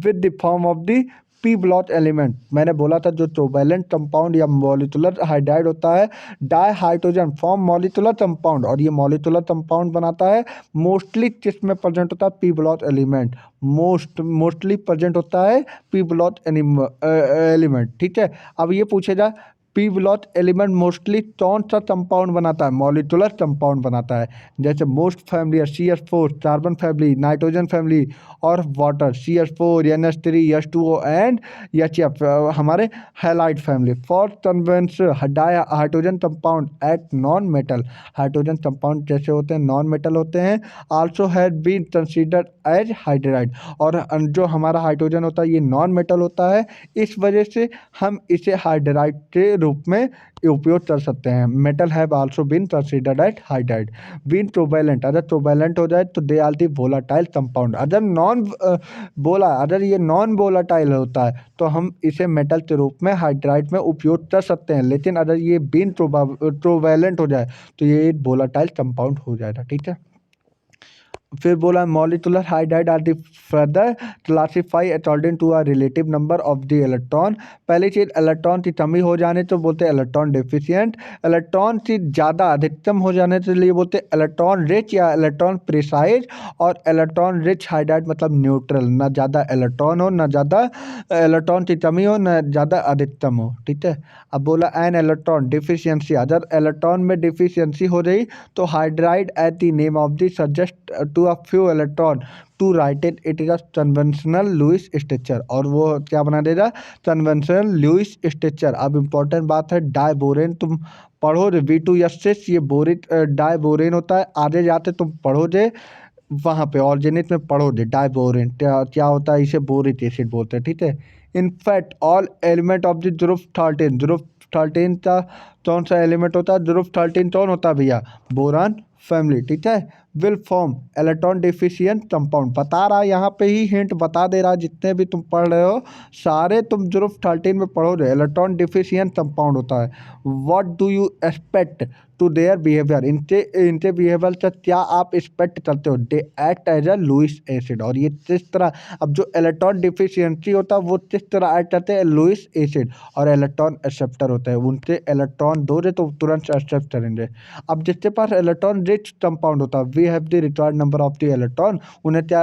with the form of the P block element. मैंने बोला था जो कोवैलेंट कंपाउंड या मॉलिक्यूलर हाइड्राइड होता है, di hydrogen form molecular compound, और ये मॉलिक्यूलर कंपाउंड बनाता है मोस्टली किस में प्रेजेंट होता है, P block element. Mostly present होता है पी ब्लॉक एलिमेंट, ठीक है। अब ये पूछेगा पी ब्लॉक एलिमेंट मोस्टली कौन सा कंपाउंड बनाता है, मॉलिक्यूलर कंपाउंड बनाता है। जैसे most family CH4 carbon family, nitrogen family और water CH4 NH3 H2O and HF हमारे halide family. For convention dihydrogen compound at non metal, hydrogen compound जैसे होते हैं नॉन मेटल होते हैं, also has been considered as hydride. और जो हमारा हाइड्रोजन होता है ये नॉन मेटल होता है, इस वजह से हम इसे हाइड्राइड के रूप में उपयोग कर सकते हैं। Metal have also been considered at hydride. Been covalent, अगर कोवैलेंट हो जाए तो they are the volatile compound. अगर ये नॉन वोलाटाइल होता है तो हम इसे मेटल के रूप में हाइड्राइड में उपयोग कर सकते हैं, लेकिन अगर ये बीन कोवैलेंट हो जाए तो ये वोलाटाइल कंपाउंड हो जाएगा, ठीक है। फिर बोला molecular hydride are the further classify according to a relative number of the electron. पहली चीज़ इलेक्ट्रॉन की कमी हो जाने तो बोलते हैं इलेक्ट्रॉन डेफिशिएंट, इलेक्ट्रॉन की ज़्यादा अधिकतम हो जाने के लिए बोलते हैं इलेक्ट्रॉन रिच या इलेक्ट्रॉन प्रिसाइज, और इलेक्ट्रॉन रिच हाइड्राइड मतलब न्यूट्रल, ना ज़्यादा इलेक्ट्रॉन हो ना ज़्यादा इलेक्ट्रॉन की कमी हो ना ज़्यादा अधिकतम हो, ठीक है। अब बोला एन इलेक्ट्रॉन डिफिशियंसी, अगर इलेक्ट्रॉन में डिफिशियंसी हो रही तो hydride at the name of the suggest to a few electron to write it is a conventional Lewis structure, और वो क्या बना देगा कन्वेंशनल लुईस स्ट्रक्चर। अब इंपॉर्टेंट बात है डाई बोरेन, तुम पढ़ोगे B2H6 ये बोरिक डाई बोरेन होता है, आगे जाते तुम पढ़ोगे वहाँ पे ऑर्गेनिक में पढ़ोगे डाई बोरेन क्या होता है, इसे बोरिक एसिड बोलते हैं, ठीक है। In fact all element of the ध्रुव 13, ध्रुव 13 का कौन सा एलिमेंट होता है, ध्रुव 13 कौन होता है भैया, बोरान फैमिली, ठीक है। Will form electron deficient compound, बता रहा है यहाँ पे ही हिंट बता दे रहा है, जितने भी तुम पढ़ रहे हो सारे तुम ध्रुव 13 में पढ़ोगे इलेक्ट्रॉन डिफिशियंट कंपाउंड होता है। What do you expect to their behaviour, इनके इनके बिहेवियर से क्या आप एक्सपेक्ट करते हो, they act as a Lewis acid, और ये किस तरह, अब जो इलेक्ट्रॉन डिफिशियंसी होता है वो किस तरह एक्ट करते हैं, लुईस एसिड, और इलेक्ट्रॉन एक्सेप्टर होता है, उनके इलेक्ट्रॉन दोगे तो तुरंत एक्सेप्ट करेंगे। अब जिसके पास इलेक्ट्रॉन रिच कंपाउंड होता है, we have the required number of the electron, उन्हें क्या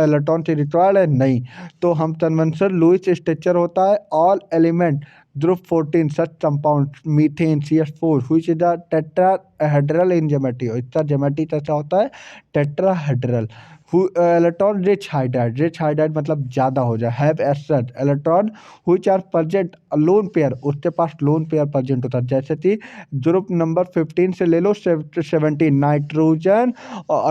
इलेक्ट्रॉन से रिक्वायर्ड है, नहीं, तो हम कन्वेंशनल लुईस स्ट्रक्चर होता है all element Dhruv 14 such compound methane CH4 which is the tetrahedral in geometry, इसका ज्योमेट्री कैसा होता है, टेट्राहेड्रल। इलेक्ट्रॉन रिच हाइड्राइड मतलब ज़्यादा हो जाए, have as such electron which are present lone pair, उसके पास लोन पेयर प्रेजेंट होता है, जैसे कि ग्रुप नंबर 15 से ले लो 17 nitrogen,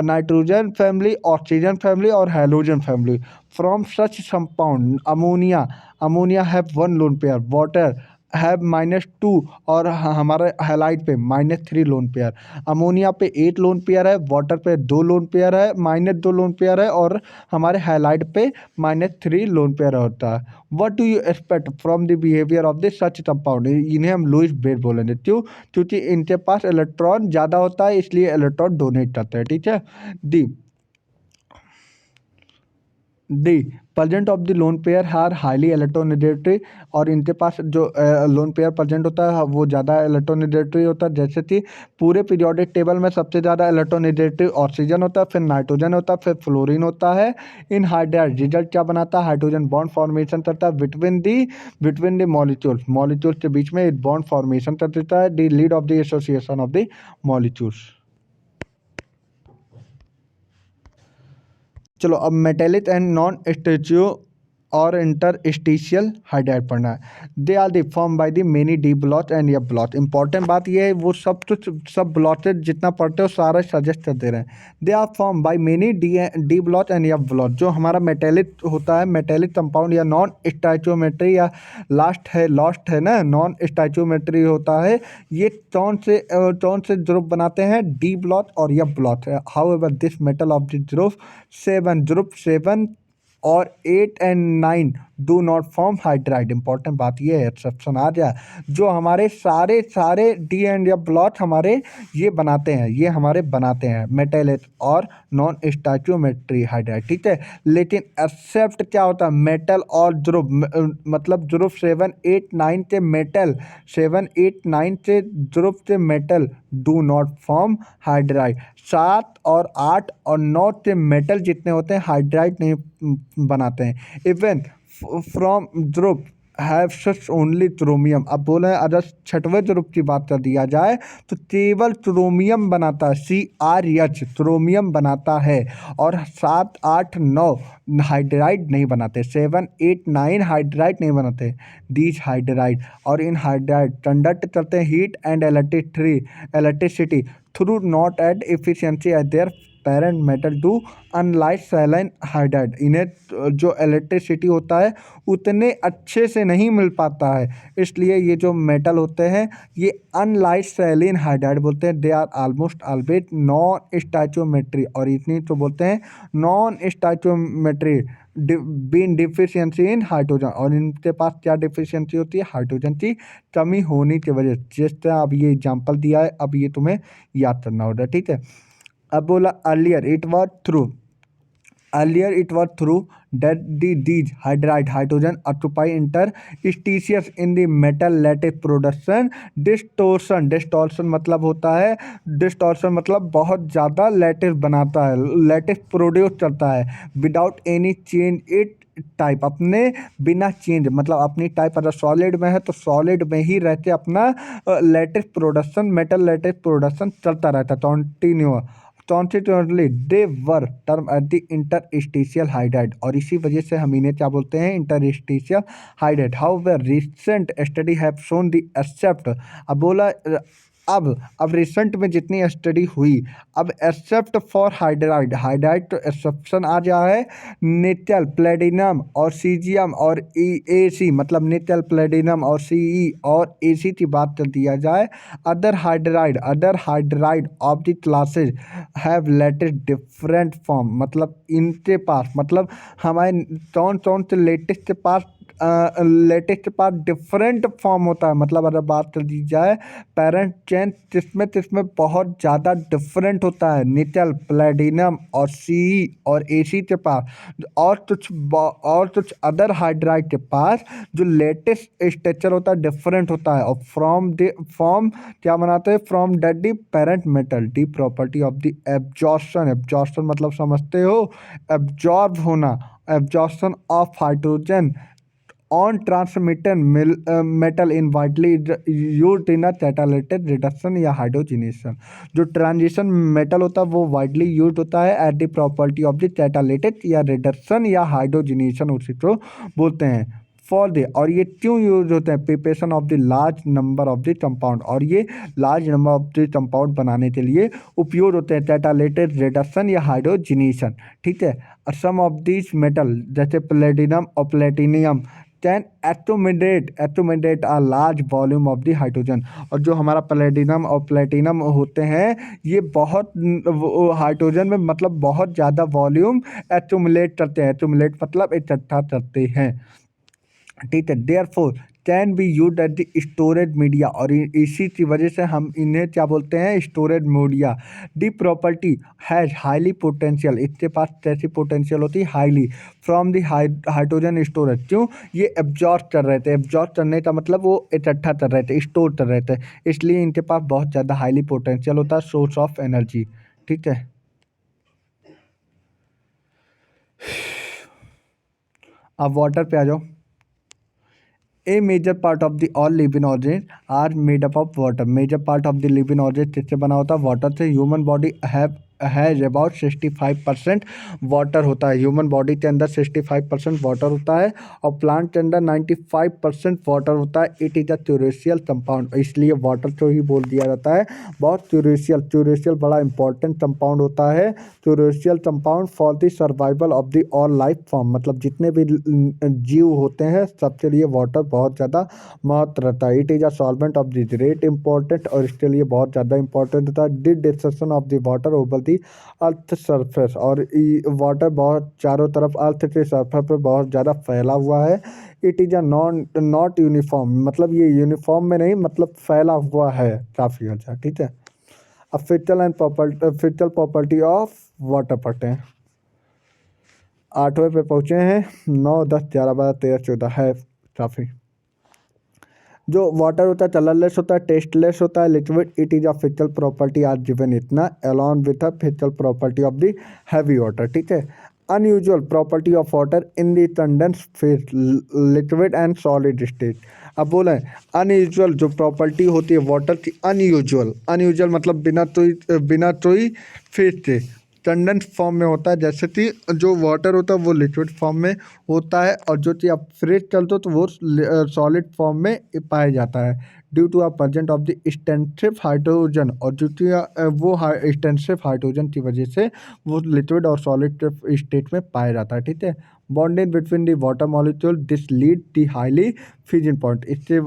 nitrogen family, oxygen family और halogen family. From such compound ammonia have 1 lone pair, water have -2, और हमारे हैलाइड पे -3 लोन पेयर। अमोनिया पे 8 लोन पेयर है, वाटर पे 2 लोन पेयर है, -2 लोन पेयर है, और हमारे हैलाइड पे -3 लोन पेयर होता है। What do you expect from the behaviour of this such compound, इन्हें हम लुईस बेस बोलेंगे, क्यों, क्योंकि इनके पास इलेक्ट्रॉन ज़्यादा होता है इसलिए इलेक्ट्रॉन डोनेट करते हैं, ठीक है। The the present of the lone pair are highly electronegative, और इनके पास जो लोन पेयर प्रेजेंट होता है वो ज़्यादा इलेक्ट्रोनेगेटिव होता है। जैसे कि पूरे पीरियोडिक टेबल में सबसे ज़्यादा इलेक्ट्रोनेगेटिव ऑक्सीजन होता है, फिर नाइट्रोजन होता है, फिर फ्लोरीन होता है। इन हाइड्राइड रिजल्ट क्या बनाता है, हाइड्रोजन बॉन्ड फॉर्मेशन करता है बिटवीन द मॉलिक्यूल्स के बीच में बॉन्ड फॉर्मेशन कर देता है। The lead of the association of the molecules. चलो अब मेटेलिक एंड नॉन स्टेच्यू और इंटरस्टिशियल हाइड्राइड पढ़ना है। They are the form by the many D block and F block. Important बात ये है, वो सब ब्लॉचेज जितना पढ़ते हो सारा सजेस्ट कर दे रहे हैं। They are form by many D block and F block. जो हमारा मेटेलिक होता है, मेटेलिक कंपाउंड या नॉन स्टैचोमेट्री या लॉस्ट है ना, नॉन स्टैचोमेट्री होता है। ये कौन से ग्रुप बनाते हैं, डी ब्लॉच और F blotch. How ever this metal of the group 7 और 8 and 9 do not form hydride. Important बात ये है, एक्सेप्शन आ जाए, जो हमारे सारे डी एंड या ब्लॉच हमारे ये हमारे बनाते हैं मेटेलिक और नॉन स्टैचोमेट्री हाइड्राइड, ठीक है। लेकिन एक्सेप्ट क्या होता है, मेटल और ध्रुव, मतलब ध्रुव 7 8 9 से मेटल 7 8 9 से ध्रुव से metal do not form hydride. 7 और 8 और 9 से मेटल जितने होते हैं हाइड्राइड नहीं बनाते हैं। Even from Dhruv have such only chromium. अब बोले अगर छठवें ध्रुव की बात कर दिया जाए तो केवल क्रोमियम बनाता है, CrH क्रोमियम बनाता है। और 7 8 9 हाइड्राइड नहीं बनाते, 7 8 9 हाइड्राइड नहीं बनाते, दीज हाइड्राइड। और इन हाइड्राइड कंडक्ट करते हैं heat and electricity through not at efficiency at their parent metal too unlike saline hydride. इन्हें जो इलेक्ट्रिसिटी होता है उतने अच्छे से नहीं मिल पाता है, इसलिए ये जो मेटल होते हैं ये अनलाइक सैलाइन हाइड्राइड बोलते हैं। They are almost always non stoichiometry, और इतनी तो बोलते हैं non stoichiometry been deficiency in hydrogen. और इनके पास क्या डिफिशियंसी होती है, हाइड्रोजन की कमी होने की वजह से। जिस तरह अब ये एग्जाम्पल दिया है, अब ये तुम्हें याद करना होगा, ठीक है। अब बोला earlier it was through that these hydrogen occupy interstitials in the metal lattice production। Distortion मतलब होता है, डिस्टोर्शन मतलब बहुत ज़्यादा लैटिस बनाता है, लैटिस प्रोड्यूस करता है without any change it type, अपने बिना चेंज, मतलब अपनी टाइप अगर सॉलिड में है तो सॉलिड में ही रहते अपना lattice production, metal lattice production चलता रहता constituently. They were term at the interstitial hydride, और इसी वजह से हम इन्हें क्या बोलते हैं, interstitial hydride. However recent study have shown the except. अब बोला अब रिसेंट में जितनी स्टडी हुई, अब एक्सेप्ट फॉर हाइड्राइड तो एक्सेप्शन आ जा है निकल प्लेटिनम और सीजियम और AC, मतलब निकल प्लेटिनम और CE और AC की बात कर दिया जाए। Other hydride of the classes have latest different form, मतलब इनके पास, मतलब हमारे कौन से लेटेस्ट के पास डिफरेंट फॉर्म होता है। मतलब अगर बात कर दी जाए पेरेंट चेन, जिसमें बहुत ज़्यादा डिफरेंट होता है निकल प्लेटिनम और CE और AC के पास। और कुछ अदर हाइड्राइड के पास जो लेटेस्ट स्ट्रक्चर होता है डिफरेंट होता है। और फॉर्म क्या बनाते हैं, from that the parent metal the property of the absorption मतलब समझते हो, एब्जॉर्ब होना, absorption of hydrogen on transmitted metal in widely used in catalytic reduction या हाइड्रोजनेशन। जो ट्रांजिशन मेटल होता है वो वाइडली यूज्ड होता है at the property of the catalytic या रिडक्शन या हाइड्रोजनेशन, उसी को बोलते हैं। फॉर दे, और ये क्यों यूज होते हैं, preparation of the large number of the compound, और ये large number of the compound बनाने के लिए उपयोग होते हैं, कैटालिटिक रिडक्शन या हाइड्रोजनेशन, ठीक है। सम ऑफ दिस मेटल जैसे प्लेटिनम और platinum can etomidate a large volume of the hydrogen. और जो हमारा प्लेटिनम और प्लेटिनम होते हैं ये बहुत हाइड्रोजन में मतलब बहुत ज़्यादा वॉल्यूम एटोमिलेट करते हैं, एटोमिलेट मतलब इकट्ठा करते हैं, ठीक है। Therefore can be use at the storage media, और इसी की वजह से हम इन्हें क्या बोलते हैं, storage media. The property has highly potential, इसके पास कैसी पोटेंशियल होती है, highly, from the hydrogen storage. क्यों, ये एब्जॉर्ब कर रहे थे, एब्जॉर्ब करने का मतलब वो इकट्ठा कर रहे थे, स्टोर कर रहे थे, इसलिए इनके पास बहुत ज़्यादा हाईली पोटेंशियल होता है, सोर्स ऑफ एनर्जी। ठीक है, अब वाटर पे आ जाओ। A major part of the all living organisms are made up of water. Major part of the living organisms किससे बना होता है, वाटर से। Human body has about 65% water होता है। ह्यूमन बॉडी के अंदर 65% वाटर होता है, और प्लांट के अंदर 95% वाटर होता है। इट इज़ अ च्यूरेशियल कंपाउंड, इसलिए वाटर को ही बोल दिया जाता है बहुत च्यूरेशियल बड़ा इंपॉर्टेंट कंपाउंड होता है। Crucial compound for the survival of the all life form, मतलब जितने भी जीव होते हैं सबके लिए वाटर बहुत ज़्यादा महत्व रहता है। It is a solvent of the great important, और इसके लिए बहुत ज़्यादा इंपॉर्टेंट होता है। Did destruction of the water over the earth surface, और वाटर बहुत चारों तरफ अर्थ के सरफेस पे बहुत ज़्यादा फैला हुआ है। It is a not uniform, मतलब ये यूनिफॉर्म में नहीं, मतलब फैला हुआ है काफ़ी अच्छा। ठीक है, अब फिजिकल प्रॉपर्टी ऑफ वाटर पढ़ते हैं। 8वें पे पहुँचे हैं, 9, 10, 11, 12, 13, 14 है काफ़ी। जो वाटर होता है कलरलेस होता है, टेस्टलेस होता है, liquid. It is a physical property are given इतना along with a physical property of the heavy water. ठीक है, unusual property of water in the condense phase, liquid and solid state. अब बोला है अनयूजुअल जो property होती है water की, अनयूजुअल मतलब बिना कोई फेज के कंडेंस फॉर्म में होता है। जैसे कि जो वाटर होता है वो लिक्विड फॉर्म में होता है, और जो चीज़ आप फ्रिज चलते हो तो वो सॉलिड फॉर्म में पाया जाता है, due to a present of the extensive hydrogen. और जो कि वो एक्सटेंसिव हाइड्रोजन की वजह से वो लिक्विड और सॉलिड स्टेट में पाया जाता है। ठीक है, bonded between the water molecule this lead the highly freezing point. इससे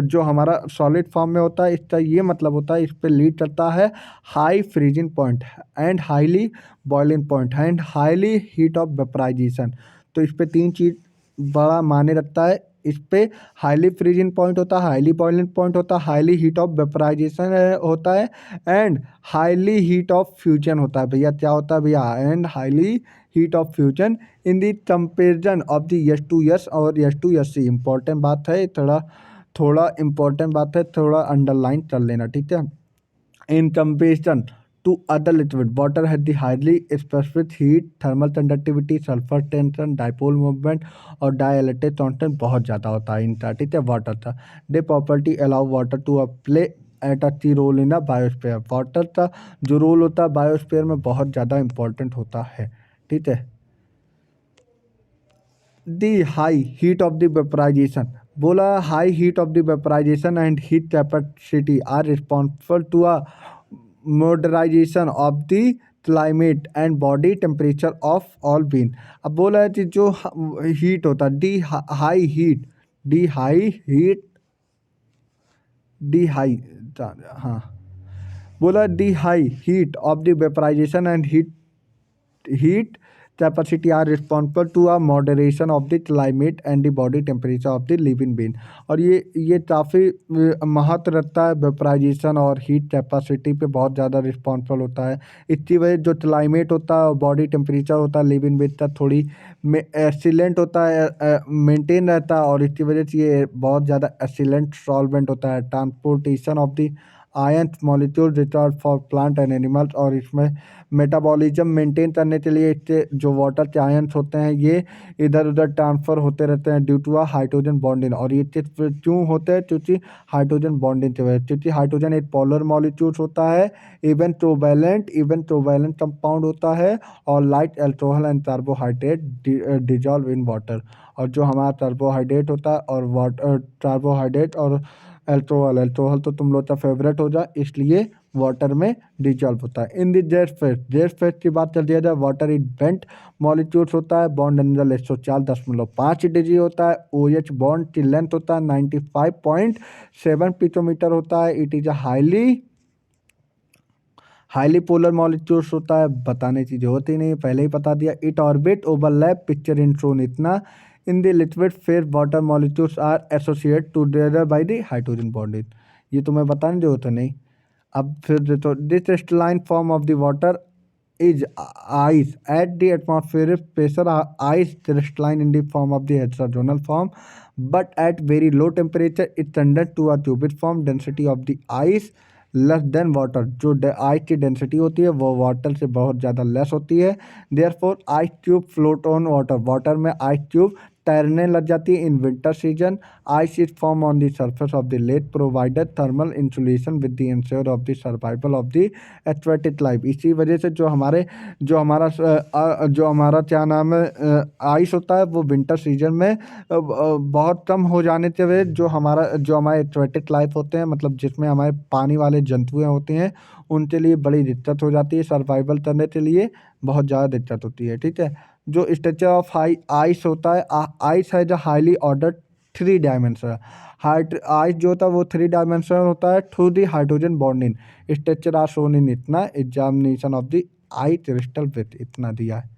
जो हमारा सॉलिड फॉर्म में होता है इसका ये मतलब होता है, इस पर लीड करता है high freezing point and highly boiling point and highly heat of vaporization. तो इस पे 3 चीज़ बड़ा मायने रखता है। इस पे हाईली फ्रीजिंग पॉइंट होता है, हाईली बॉइलिंग पॉइंट होता है, हाईली हीट ऑफ वेपराइजेशन होता है, and highly heat of fusion होता है। भैया क्या होता है भैया, and highly heat of fusion in the comparison of the H2S और H2SC। इंपॉर्टेंट बात है, थोड़ा इंपॉर्टेंट बात है, थोड़ा अंडरलाइन कर लेना। ठीक है, in comparison to other liquid, water has the highly specific heat, thermal conductivity, sulfur tension, dipole movement और dielectric constant बहुत ज़्यादा होता है इनका। ठीक है, वाटर का the property allow water to play at a key role in a biosphere. Water का जो रोल होता है बायोस्फीयर में बहुत ज़्यादा इंपॉर्टेंट होता है। ठीक है, the high heat of the vaporisation, बोला high heat of the vaporisation and heat capacity are responsible to a moderation of the climate and body temperature of all being. अब बोला है कि जो हीट होता है the high heat the high हाँ, बोला the high heat of the vaporisation and heat capacity are responsible to a moderation of the climate and the body temperature of the living being। और ये काफ़ी महत्व रखता है, वेपराइजेशन और heat capacity पे बहुत ज़्यादा रिस्पॉन्सिबल होता है। इसकी वजह जो क्लाइमेट होता है, बॉडी टेम्परेचर होता है लिविंग बींग का थोड़ी एक्सीलेंट होता है, मेंटेन रहता है, और इसकी वजह से ये बहुत ज़्यादा एक्सीलेंट सॉल्वेंट होता है। Transportation of the ions molecule recharge for plant and animals, और इसमें मेटाबॉलिज्म मेंटेन करने के लिए इसके जो वाटर के आयंस होते हैं ये इधर उधर ट्रांसफ़र होते रहते हैं due to a hydrogen bonding. और ये क्यों होते हैं, क्योंकि हाइड्रोजन बॉन्डिंग की वजह, क्योंकि हाइड्रोजन एक पोलर मॉलिक्यूल्स होता है, इवन कोवैलेंट कंपाउंड होता है, और light alcohol and carbohydrate dissolve in water. और जो हमारा कार्बोहाइड्रेट होता है और वाटर, कार्बोहाइड्रेट और अल्कोहल तो तुम लोग का फेवरेट हो जाए, इसलिए वाटर में डिजॉल्व होता है। इन द गैस फेज की बात कर दिया जाए, वाटर इज बेंट मॉलिक्यूल्स होता है, बॉन्ड एंगल 104.5 डिग्री होता है। OH बॉन्ड की लेंथ होता है 95.7 पिकोमीटर होता है। It is a highly polar molecules होता है, बताने की जरूरत ही नहीं, पहले ही बता दिया। It orbit overlap picture in shown इतना in the liquid phase water molecules are associate together by the hydrogen bonding. ये तुम्हें बताने जो होता नहीं। अब फिर देखो this crystalline form of the water is ice at the atmospheric pressure. Ice crystalline in the form of the hexagonal form, but at very low temperature it tended to a cubic form. Density of the ice less than water, जो ice की density होती है वो water से बहुत ज़्यादा less होती है। Therefore ice cube float on water, water में आइस क्यूब तैरने लग जाती है। In winter season ice is form on the surface of the lake provided thermal insulation with the ensure of the survival of the aquatic life. इसी वजह से जो हमारा क्या नाम है आइस होता है वो विंटर सीजन में बहुत कम हो जाने से वजह जो हमारे एक्वेटिक लाइफ होते हैं, मतलब जिसमें हमारे पानी वाले जंतुएं होते हैं, उनके लिए बड़ी दिक्कत हो जाती है। सर्वाइवल करने के लिए बहुत ज़्यादा दिक्कत होती है। ठीक है, जो स्ट्रक्चर ऑफ आइस होता है, आइस है जो हाईली ऑर्डर 3 डायमेंशन। आइस जो होता है वो 3 डायमेंशन होता है through the hydrogen bonding. Structure are shown in इतना examination of the ice crystal with, इतना दिया है।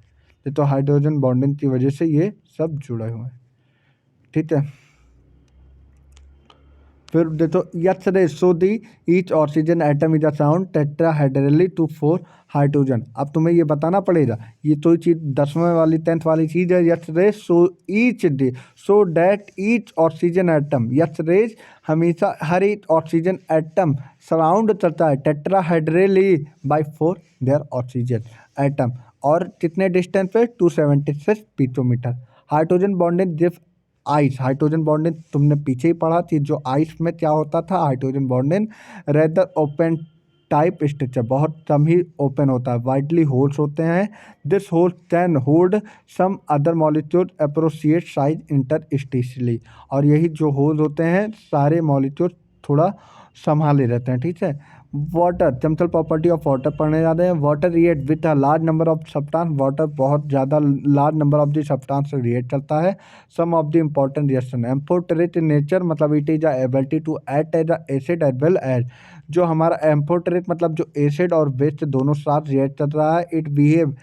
ये तो हाइड्रोजन बॉन्डिंग की वजह से ये सब जुड़े हुए हैं। ठीक है, फिर देखो यथ रे show the each oxygen atom is a surround tetrahedrally to 4 hydrogen. अब तुम्हें ये बताना पड़ेगा, ये तो चीज 10वीं वाली 10th वाली चीज है। यथ रे so each day so that each oxygen atom, यथ रेज हमेशा हर एक ऑक्सीजन एटम सराउंड करता है tetrahedrally by 4 there oxygen atom. और कितने डिस्टेंस पे 276 पिकोमीटर। हाइड्रोजन बॉन्डिंग जिस आइस, हाइड्रोजन बॉन्डिंग तुमने पीछे ही पढ़ा थी। जो आइस में क्या होता था, hydrogen bonding rather open type structure, बहुत कम ही ओपन होता है। वाइडली होल्स होते हैं। This hole can hold some other molecule appropriate size interstitially. और यही जो होल्स होते हैं सारे मॉलिक्यूल थोड़ा संभाले रहते हैं। ठीक है, water, chemical property of water पढ़ने जाते हैं। Water react with a large number of substance, water बहुत ज़्यादा large number of the substance से रिएक्ट करता है। Some of the important reaction amphoteric in nature, मतलब it is a ability to act as a acid as well as. जो हमारा एम्फोटेरेट मतलब जो एसिड और बेस दोनों साथ रिएक्ट कर रहा है। It behave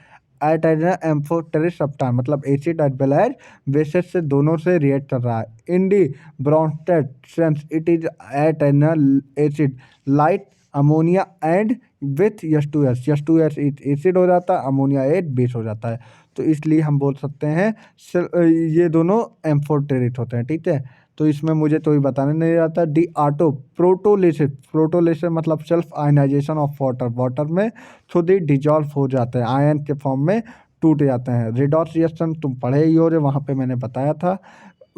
at as amphoteric substance, मतलब acid as well as bases से दोनों से रिएक्ट कर रहा है। In the Bronsted sense it is at an acid light ammonia and with H2S, H2S acid हो जाता है, अमोनिया एट बेस हो जाता है। तो इसलिए हम बोल सकते हैं ये दोनों एम्फोटेरेट होते हैं। ठीक है, तो इसमें मुझे तो ही बताने नहीं आता। डी ऑटो प्रोटोलिसिस, प्रोटोलिसिस मतलब self ionization of water, water में खुद ही डिजॉल्व हो जाते हैं, आयन के फॉर्म में टूट जाते हैं। रेडॉक्स रिएक्शन तुम पढ़े ही हो रहे, वहाँ पे मैंने बताया था।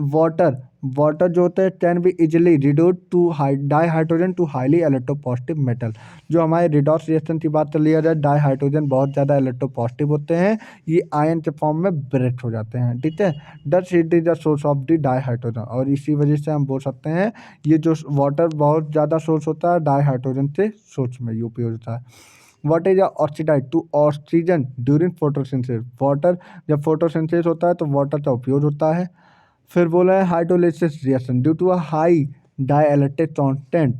वाटर, वाटर जो होता है can be easily reduce to dihydrogen to highly electropositive metal. जो हमारे रिडॉक्स रिएक्शन की बात कर लिया जाए, डाई हाइड्रोजन बहुत ज़्यादा इलेक्ट्रोपॉजिटिव होते हैं, ये आयन के फॉर्म में ब्रेक हो जाते हैं। ठीक है, thus it is the source of the dihydrogen. और इसी वजह से हम बोल सकते हैं ये जो वाटर बहुत ज़्यादा सोर्स होता है डाई हाइड्रोजन से सोर्स में उपयोग होता है। Water is oxidize to oxygen during photosynthesis, water जब फोटोसिंथेसिस होता है तो वाटर का उपयोग होता है। फिर बोला है hydrolysis reaction due to a high dielectric constant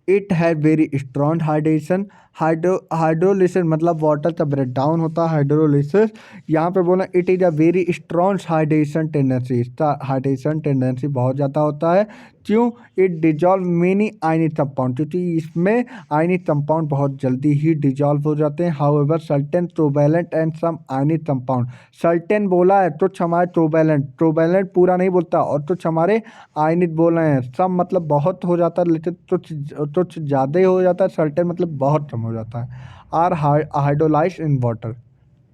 it have very strong hydration. Hydrolysis मतलब वाटर का ब्रेक डाउन होता है हाइड्रोलिसिस। यहाँ पे बोला it is a very strong hydration tendency, इसका हाइड्रेशन टेंडेंसी बहुत ज़्यादा होता है। क्यों? It dissolve many ionic compound, क्योंकि इसमें आयनिक कंपाउंड बहुत जल्दी ही डिजॉल्व हो जाते हैं। However certain covalent and some ionic compound, certain बोला है तो हमारे ट्रोवैलेंट, ट्रोवैलेंट पूरा नहीं बोलता, और तो हमारे आयनिक बोल रहे हैं। सम मतलब बहुत हो जाता है, लेकिन कुछ ज़्यादा ही हो जाता है। सर्टेन मतलब बहुत कम हो जाता है। Are hydrolyze in water.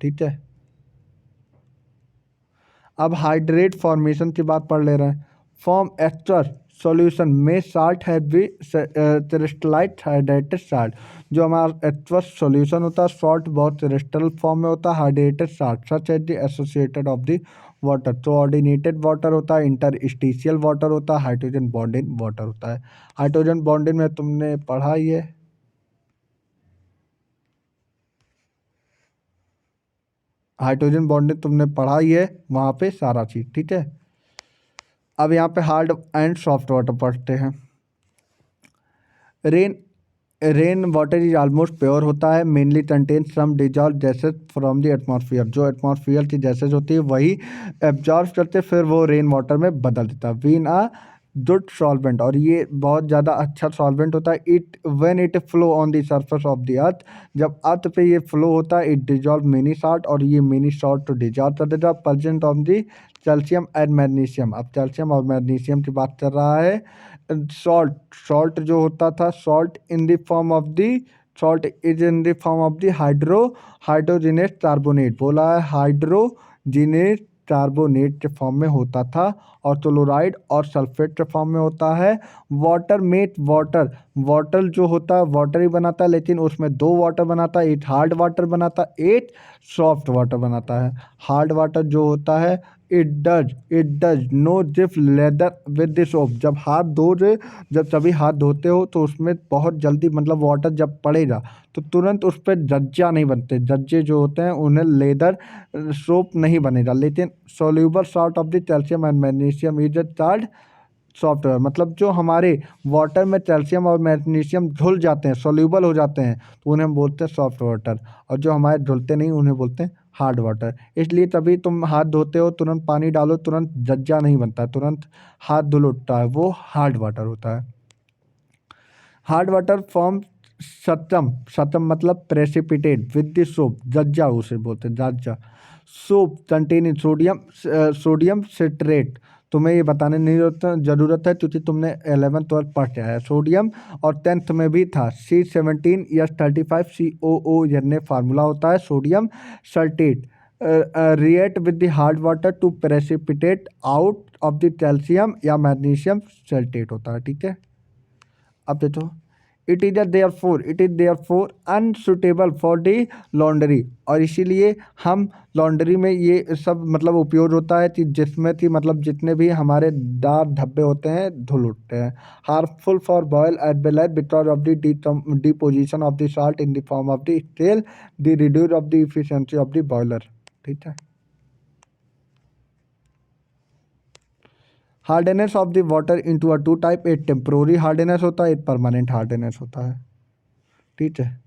ठीक है, अब हाइड्रेट फॉर्मेशन की बात पढ़ ले रहे हैं। फॉर्म एक्चुअल सॉल्यूशन में साल्ट है भी क्रिस्टलाइट हाइड्रेटेड साल्ट। जो हमारा एक्चुअल सॉल्यूशन होता है सॉल्ट बहुत क्रिस्टल फॉर्म में होता है। Hydrated salt such as the associated of the water, coordinated water होता है, इंटरस्टिशियल वाटर होता है, हाइड्रोजन बॉन्डिंग वाटर होता है। हाइड्रोजन बॉन्डिंग में तुमने पढ़ा ही है, हाइड्रोजन बॉन्डिंग तुमने पढ़ा ही है वहाँ पे सारा चीज़। ठीक है, अब यहाँ पे हार्ड एंड सॉफ्ट वाटर पढ़ते हैं। Rain rain water is almost pure होता है, mainly contain some dissolve gases from the atmosphere. जो एटमॉस्फेयर की गैसेस होती है वही एब्जॉर्ब करते फिर वो रेन वाटर में बदल देता है। वीन आ गुड सॉल्वेंट, और ये बहुत ज़्यादा अच्छा सॉल्वेंट होता है। It when it flow on the surface of the earth, जब अर्थ पे ये फ्लो होता है, इट डिजॉल्व मिनी सॉल्ट, और ये मिनी सॉल्ट तो डिजॉल्व कर देता है। Present of the calcium and magnesium, अब कैल्शियम और मैग्नीशियम की बात कर रहा है। सॉल्ट, सॉल्ट जो होता था, salt in the form of the, salt is in the form of the hydrogens carbonate, बोला है हाइड्रोजिनेस कार्बोनेट के फॉर्म में होता था, और क्लोराइड और सल्फेट के फॉर्म में होता है। वाटर मेट वाटर, वाटर जो होता है वाटर ही बनाता है, लेकिन उसमें दो वाटर बनाता है, एक हार्ड वाटर बनाता है, एक सॉफ्ट वाटर बनाता है। हार्ड वाटर जो होता है, इट डज नो जिफ लेदर विद द सोप, जब हाथ धो रहे, जब सभी हाथ धोते हो तो उसमें बहुत जल्दी मतलब वाटर जब पड़ेगा तो तुरंत उस पर जज्जा नहीं बनते, जज्जे जो होते हैं उन्हें लेदर सोप नहीं बनेगा। लेकिन soluble salt of the calcium and magnesium is charge software, मतलब जो हमारे वाटर में कैल्शियम और मैग्नीशियम घुल जाते हैं, सोल्यूबल हो जाते हैं, तो उन्हें हम बोलते हैं सॉफ्ट वाटर, और जो हमारे घुलते नहीं उन्हें बोलते हैं हार्ड वाटर। इसलिए तभी तुम हाथ धोते हो, तुरंत पानी डालो, तुरंत जज्जा नहीं बनता, तुरंत हाथ धुल उठता है, वो हार्ड वाटर होता है। Hard water form scum, scum मतलब प्रेसिपिटेट विद द सोप, जज्जा उसे बोलते हैं, जज्जा। Soap containing sodium, sodium citrate, तुम्हें ये बताने नहीं ज़रूरत है क्योंकि तुमने 11th 12th पढ़ के आया। सोडियम और 10th में भी था, C17H35 COO ये फार्मूला होता है sodium stearate. React with the hard water to precipitate out of the calcium या मैग्नीशियम सल्टेट होता है, ठीक है। अब देखो, it is therefore unsuitable for the laundry, और इसीलिए हम लॉन्ड्री में ये सब मतलब उपयोग होता है कि जिसमें कि मतलब जितने भी हमारे दाग धब्बे होते हैं धुल उठते हैं। Harmful for boil at well as because of the deposition of the salt in the form of the scale, the reduce of the efficiency of the boiler, ठीक है। Hardness of the water into a two type, एक temporary hardness होता है, एक permanent hardness होता है, ठीक है।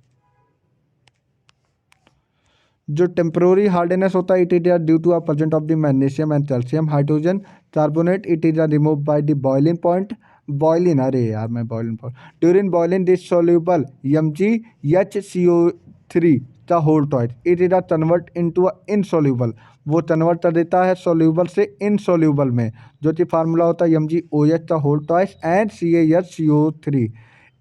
जो टेम्प्रोरी हार्डनेस होता है, it is due to a present of the magnesium and calcium hydrogen carbonate, it is remove by the boiling point, boiling, अरे यार मैं boiling point, during boiling this soluble MgHCO3 का होल टॉइट, it is convert into a insoluble, वो convert कर देता है सोल्यूबल से इनसोल्यूबल में, जो कि फार्मूला होता है MgOH का होल टॉइस and CaHCO3,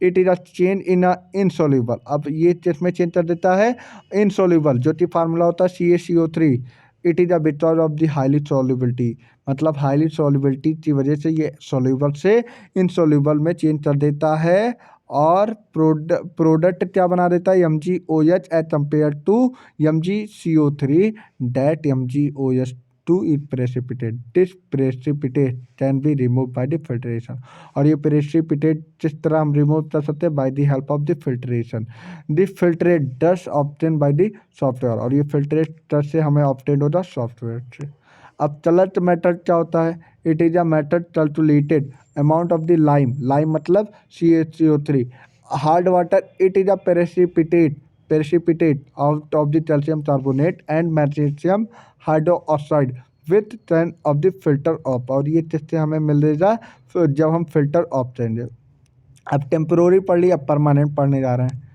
it is a change in a insoluble, अब ये किसमें चेंज कर देता है, इनसोल्यूबल, जो कि फार्मूला होता है CaCO3, it is a because of the highly solubility, मतलब हाईली सॉल्युबिलिटी की वजह से ये सोल्यूबल से इनसोल्यूबल में चेंज कर देता है, और प्रोडक्ट क्या बना देता है, MgOH as compare to MgCO3, that MgOH2 is precipitate, this precipitate can be remove by the filtration, और ये प्रेसिपिटेट किस तरह हम रिमूव कर सकते हैं, by the help of the filtration, the filtrate dust obtain by the software, और ये फिल्ट्रेट डस्ट से हमें ऑब्टेन होता है सॉफ्टवेयर से। अब कलर्ट मेथड क्या होता है, it is a method calculated amount of the lime, lime मतलब CaCO3, hard water, it is a precipitate out of the calcium carbonate and magnesium hydroxide with 10 of the filter of, और ये किससे हमें मिलेगा, जब हम फिल्टर ऑफ करेंगे। अब टेम्पोररी पढ़ ली, अब परमानेंट पढ़ने जा रहे हैं।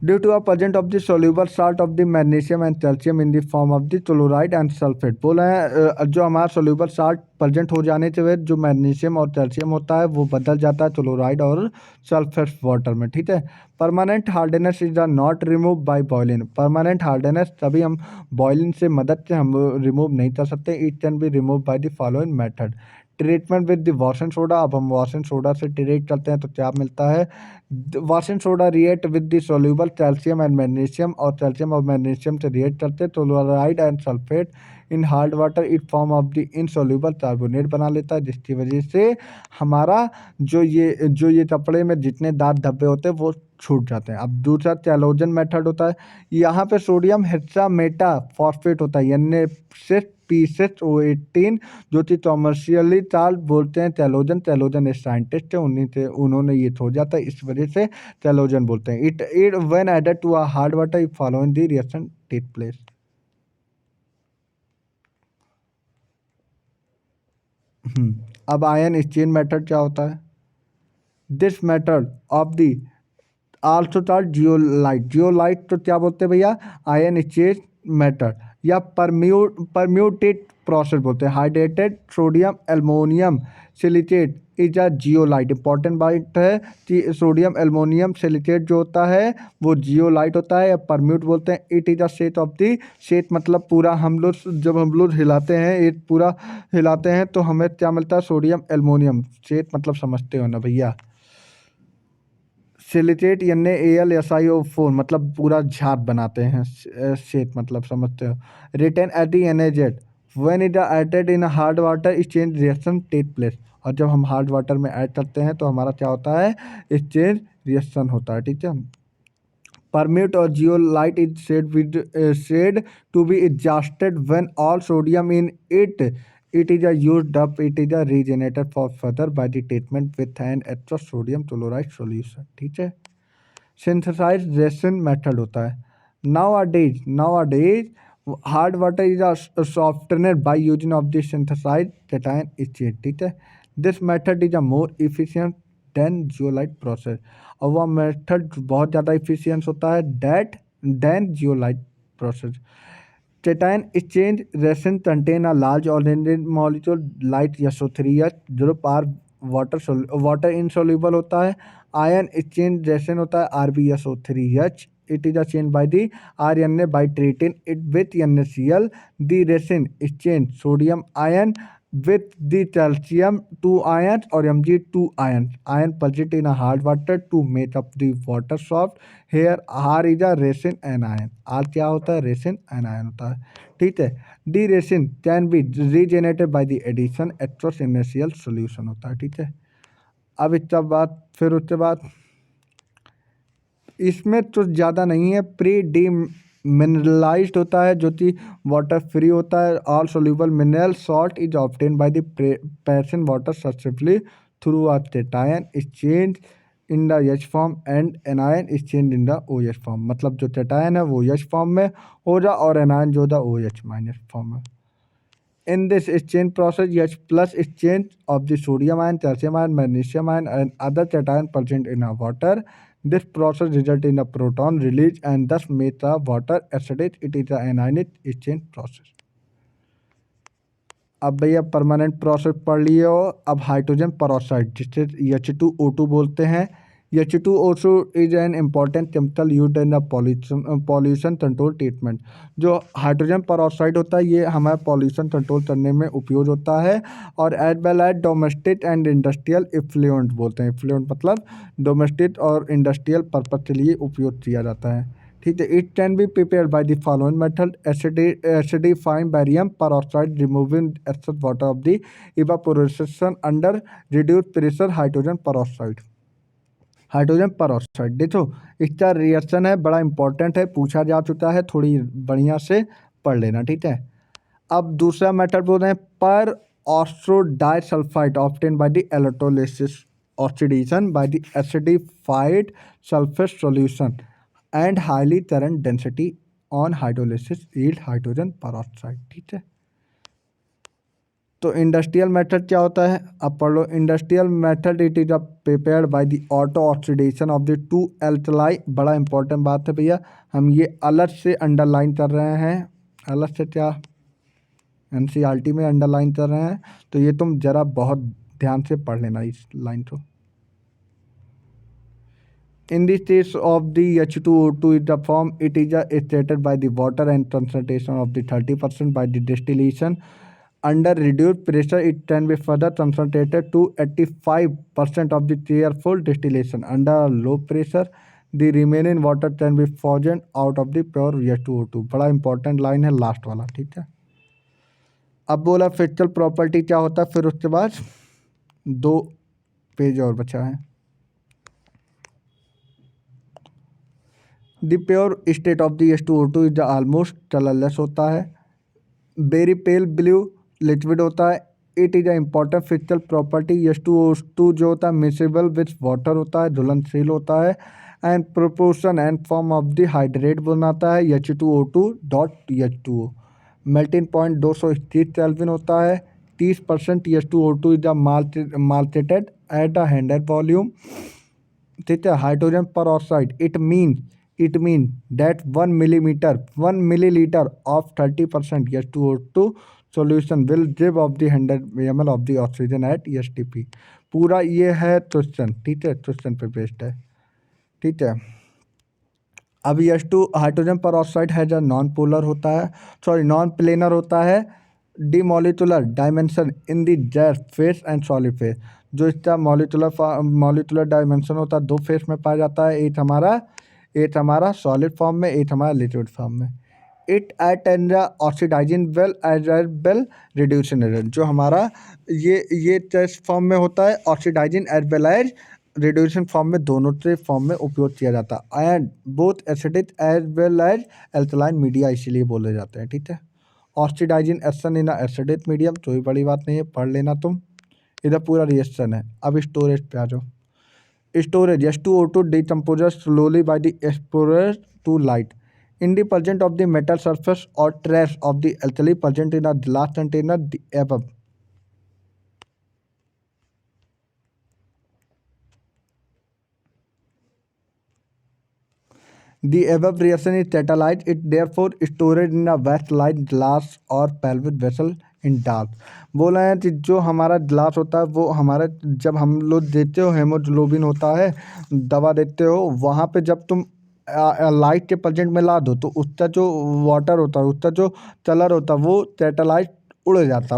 Due to a present of the soluble salt of the magnesium and calcium in the form of the chloride and sulphate, बोला है जो हमारा सोल्यूबल साल्ट प्रेजेंट हो जाने के बाद जो मैग्नीशियम और कैल्शियम होता है वो बदल जाता है क्लोराइड और सल्फेट वाटर में, ठीक है। Permanent hardness is the not remove by boiling, permanent hardness तभी हम बॉइलिंग से मदद से हम रिमूव नहीं कर सकते, it can be remove by the following method. Treatment with the washing soda, अब हम वॉशिंग सोडा से ट्रीट करते हैं तो क्या मिलता है, washing soda react with the soluble calcium and magnesium, और कैल्शियम और मैग्नीशियम से रिएक्ट करते हैं तो chloride and sulphate in hard water it form of the insoluble carbonate बना लेता है, जिसकी वजह से हमारा जो ये कपड़े में जितने दाग धब्बे होते हैं वो छूट जाते हैं। अब दूसरा कैलोजन मेथड होता है, यहाँ पे सोडियम हेक्सामेटा फॉस्फेट होता है, PCH-O18 जो कि कॉमर्शियली चार्ज बोलते हैं थैलोजन। थैलोजन एक साइंटिस्ट है, उन्होंने ये खोजा था, इस वजह से थैलोजन बोलते हैं। It when added to a hard water following the reaction take place. अब आयन एक्सचेंज मेथड क्या होता है? This method of the also charge zeolite. Zeolite तो क्या बोलते हैं भैया? आयन एक्सचेंज मेथड या परम्यूटेट प्रोसेस बोलते हैं। Hydrated sodium aluminium silicate is a zeolite. Important बात है कि सोडियम एल्युमिनियम सिलिकेट जो होता है वो जियोलाइट होता है, या परम्यूट बोलते हैं। It is a set of the set मतलब पूरा, जब हम लोग हिलाते हैं, एक पूरा हिलाते हैं तो हमें क्या मिलता है? Sodium aluminium. सेट मतलब समझते हो ना भैया? सिलिकेट यानी AlSiO4 मतलब पूरा झाग बनाते हैं। शेट मतलब समझते हो? Retain at the NaZ when it added in hard water exchange reaction take place. और जब हम हार्ड वाटर में ऐड करते हैं तो हमारा क्या होता है? एक्सचेंज रिएक्शन होता है, ठीक है। Permute or zeolite is said to be exhausted when all sodium in it is a used up. It is a regenerated for further by the treatment with an extra sodium chloride solution, ठीक है। Synthesise ration method होता है। Nowadays hard water is softened by using of the synthesise cation exchange, ठीक है। This method is a more efficient than zeolite process. और वह method बहुत ज़्यादा इफिशियंट होता है than zeolite process. Cation exchange resin contain a large organic molecule like SO3H जो पार water insoluble होता है। आयन एक्सचेंज रेसन होता है RbSO3H। It is a change by the RNA by treating it with NaCl। The ration exchange sodium ion with the calcium 2 ions or Mg2 ions ion present in a hard water to make up the water soft। here R is a resin anion। R क्या होता है? Resin anion होता है, ठीक है। The resin can be regenerated by the addition aqueous initial solution होता है, ठीक है। अब इसका बात फिर उसके बाद इसमें तो ज़्यादा नहीं है। प्री डी मिनरलाइज्ड होता है जो कि वाटर फ्री होता है। All soluble mineral salt is obtain by the passion water successfully through a cation exchange in the H form and anion exchange in the OH form. मतलब जो केटायन है वो H फॉर्म में होगा और anion जो था OH माइनस फॉर्म में। In this exchange process, H plus exchange of the sodium ion, calcium ion, magnesium ion, and other cation present in a water. This process results in a proton release and thus makes the water acidic. It is an anionic exchange process. अब भैया permanent process पढ़ लिए हो। अब hydrogen peroxide जिसे H2O2 बोलते हैं। H2O2 is an important chemical used in the pollution control treatment. जो हाइड्रोजन पेरोक्साइड होता है ये हमारे पॉल्यूशन कंट्रोल करने में उपयोग होता है। और as well as domestic and industrial effluent बोलते हैं। इफ्लुएंट मतलब डोमेस्टिक और इंडस्ट्रियल पर्पज के लिए उपयोग किया जाता है, ठीक है। It can be prepare by the following method. Acidifying barium peroxide removing excess water of the evaporation under reduced pressure hydrogen peroxide. Hydrogen peroxide देखो इसका रिएक्शन है, बड़ा इंपॉर्टेंट है, पूछा जा चुका है, थोड़ी बढ़िया से पढ़ लेना, ठीक है। अब दूसरा मेथड बोल रहे हैं peroxodisulphate obtain by the electrolysis oxidation by the acidified sulphate solution and highly current density on hydrolysis yield hydrogen peroxide, ठीक है। तो इंडस्ट्रियल मेथड क्या होता है? अब पढ़ लो। Industrial method it is a prepared by the auto oxidation of the two alkali. बड़ा इंपॉर्टेंट बात है भैया, हम ये अलग से अंडरलाइन कर रहे हैं। अलग से क्या? NCERT में अंडरलाइन कर रहे हैं, तो ये तुम जरा बहुत ध्यान से पढ़ लेना इस लाइन को। In the case of the H2O2 is the form, it is stated by the water and concentration of the 30% by the distillation. Under reduced pressure, it can be further concentrated to 85% of the careful distillation. Under low pressure, the remaining water can be frozen out of the pure H2O2। बड़ा important line है last वाला, ठीक है। अब बोला physical property क्या होता है, फिर उसके बाद 2 पेज और बचा है। The pure state of the H2O2 is almost colourless होता है। वेरी पेल ब्लू लिक्विड होता है। It is a important physical property. H2O2 जो होता है मिसेबल विथ वाटर होता है, घुलनशील होता है and proportion and form of the hydrate बनाता है H2O2.H2O। मेल्टिंग पॉइंट 231 केल्विन होता है। 30% H2O2 is the marketed at the hundred volume. ठीक है, hydrogen peroxide it mean that 1 milliliter of 30% H2O2 solution will give of the 100 ml of the oxygen at ESTP। पूरा ये है question, ठीक है, question पे बेस्ड है। ठीक है, अब H2 हाइड्रोजन पर ऑक्साइड है जो नॉन पोलर होता है, सॉरी नॉन प्लेनर होता है। The molecular dimension in the gas phase and solid phase. जो इसका मॉलिकुलर डायमेंशन होता है दो फेस में पाया जाता है, एक हमारा सॉलिड फॉर्म में, एक हमारा लिक्विड फॉर्म में। It at and oxidizing well as well reducing agent. जो हमारा ये टेस्ट फॉर्म में होता है, oxidizing as well as reducing form में, दोनों से फॉर्म में उपयोग किया जाता है। And both acidic as well as alkaline media इसीलिए बोले जाते हैं। ठीक है, oxidizing action in acidic medium, कोई बड़ी बात नहीं है, पढ़ लेना तुम, इधर पूरा रिएक्शन है। अब स्टोरेज पे आ जाओ। Storage H2O2 decomposes slowly by the exposure to light in the presence of the metal surface or trace of the alkali present in a glass container, the above। The above reaction is catalyzed, it therefore stored in a vessel like glass or pelvic vessel in dark। बोला है कि जो हमारा glass होता है वो हमारा, जब हम लोग देते हो हेमोग्लोबिन होता है, दवा देते हो, वहाँ पे जब तुम लाइट के प्रेजेंट में ला दो तो उसका जो वाटर होता है, उसका जो कलर होता है वो कैटालाइट उड़ जाता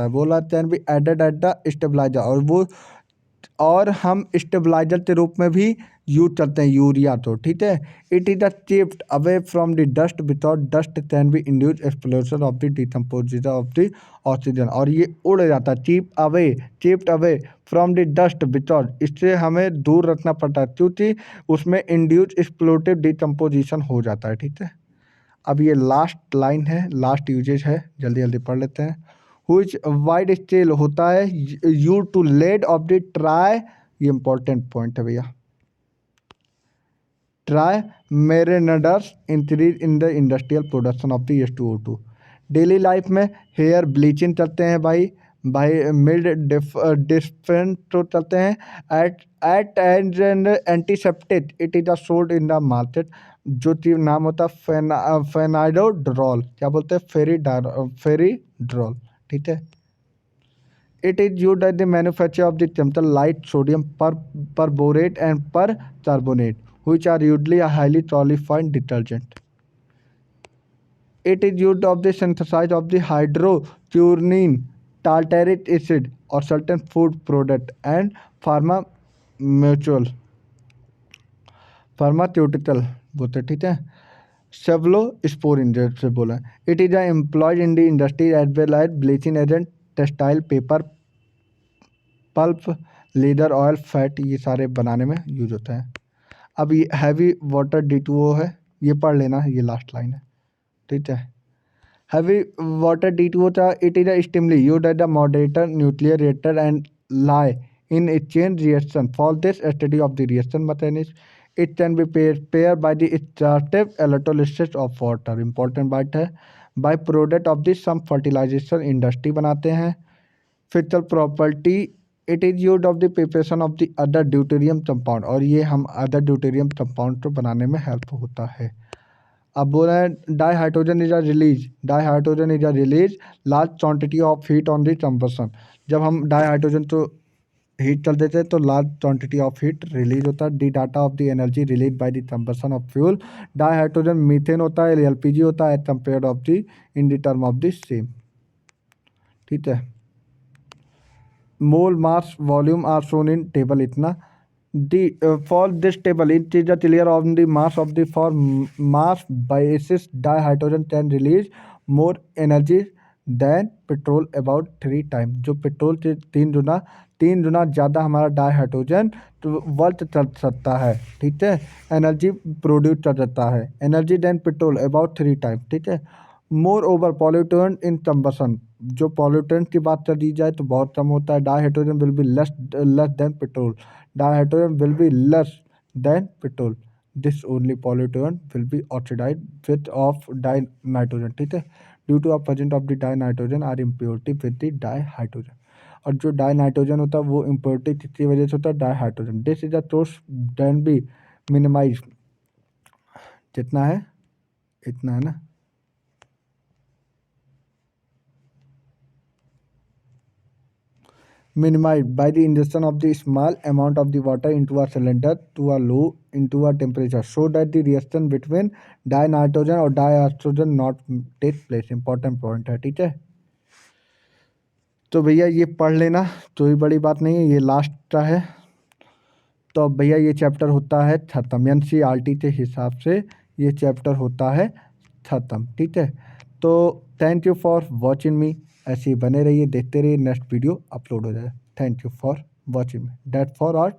है। बोला can be added at the stabilizer, और हम स्टेबलाइजर के रूप में भी यूज करते हैं यूरिया तो। ठीक है, it is a chipped away from the dust without dust can be induce explosion of the decomposition of the oxygen. और ये उड़ जाता है, chipped away from the dust without, इससे हमें दूर रखना पड़ता है क्योंकि उसमें इंड्यूस एक्सप्लोटिव डिकम्पोजिशन हो जाता है। ठीक है, अब ये लास्ट लाइन है, लास्ट यूजेज है, जल्दी जल्दी पढ़ लेते हैं। हुईच वाइड स्केल होता है you to lead of the try, ये इंपॉर्टेंट पॉइंट है भैया, ट्राई मेरेनडर्स increase in the industrial production of the H2O2। Daily life में हेयर ब्लीचिंग करते हैं भाई मिल्ड डिफरेंट तो करते हैं। At and antiseptic it is a sold in the market. जो चीज नाम होता है फेनाइडोड्रॉल, क्या बोलते हैं, फेरीड्रॉल। ठीक है, it is used at the manufacture of the chemical light sodium perborate and percarbonate, which are usually a highly qualified detergent। It is used of the synthesis of the hydroquinone, tartaric acid or certain food product and pharmaceutical बोलते। ठीक है, cephalosporin जैसे बोला, it is employed in the industry as well as bleaching agent, textile, paper, pulp, leather, oil, fat, ये सारे बनाने में use होता है। अब ये हैवी वाटर D2O है, ये पढ़ लेना, ये लास्ट लाइन है। ठीक है, हैवी वाटर D2O था, it is a stimuli used as the moderator nuclear reactor and lie in a chain reaction। For this study of the reaction mechanism, it can be paired by the extractive electrolysis of water। important बात है, by product of this some fertilization industry बनाते हैं। physical property, it is used of the preparation of the other deuterium compound, और ये हम other deuterium compound को बनाने में हेल्प होता है। अब बोल रहे हैं dihydrogen is a release large quantity of heat on the combustion. जब हम डाईहाइड्रोजन तो हीट कर देते हैं तो large quantity of heat release होता है। The data of the energy release by the combustion of fuel. Dihydrogen methane होता है, LPG होता है, compare of the in the term of the same. ठीक है, mole mass volume are shown in table इतना। For this table, it is clear on the mass of the for mass basis dihydrogen can release more energy than petrol about 3 times। जो petrol से तीन गुना ज़्यादा हमारा dihydrogen तो work कर सकता है। ठीक है, एनर्जी प्रोड्यूस कर सकता है, energy then petrol about 3 time. ठीक है, मोर ओवर पॉल्यूटेंट इन कंबसन, जो पॉल्यूटेंट की बात कर दी जाए तो बहुत कम होता है। Dihydrogen will be less less than petrol, dihydrogen will be less than petrol. This only pollutant will be oxidize with of dinitrogen, ठीक है। Due to a present of the dinitrogen are impurity with the dihydrogen. और जो die nitrogen होता है वो impurity किसकी वजह से होता है, dihydrogen. This is a source can be minimize, जितना है इतना है ना, minimized by the ingestion of the small amount of the water into a cylinder to a low into a temperature so that the reaction between dinitrogen और dioxygen not take place। important point है, ठीक है। तो भैया ये पढ़ लेना, कोई बड़ी बात नहीं है, ये लास्ट का है। तो अब भैया ये चैप्टर होता है खत्म, एनसीईआरटी के हिसाब से ये चैप्टर होता है खत्म, ठीक है। तो थैंक यू फॉर वॉचिंग मी, ऐसे ही बने रहिए, देखते रहिए, नेक्स्ट वीडियो अपलोड हो जाए। Thank you for watching me, that for are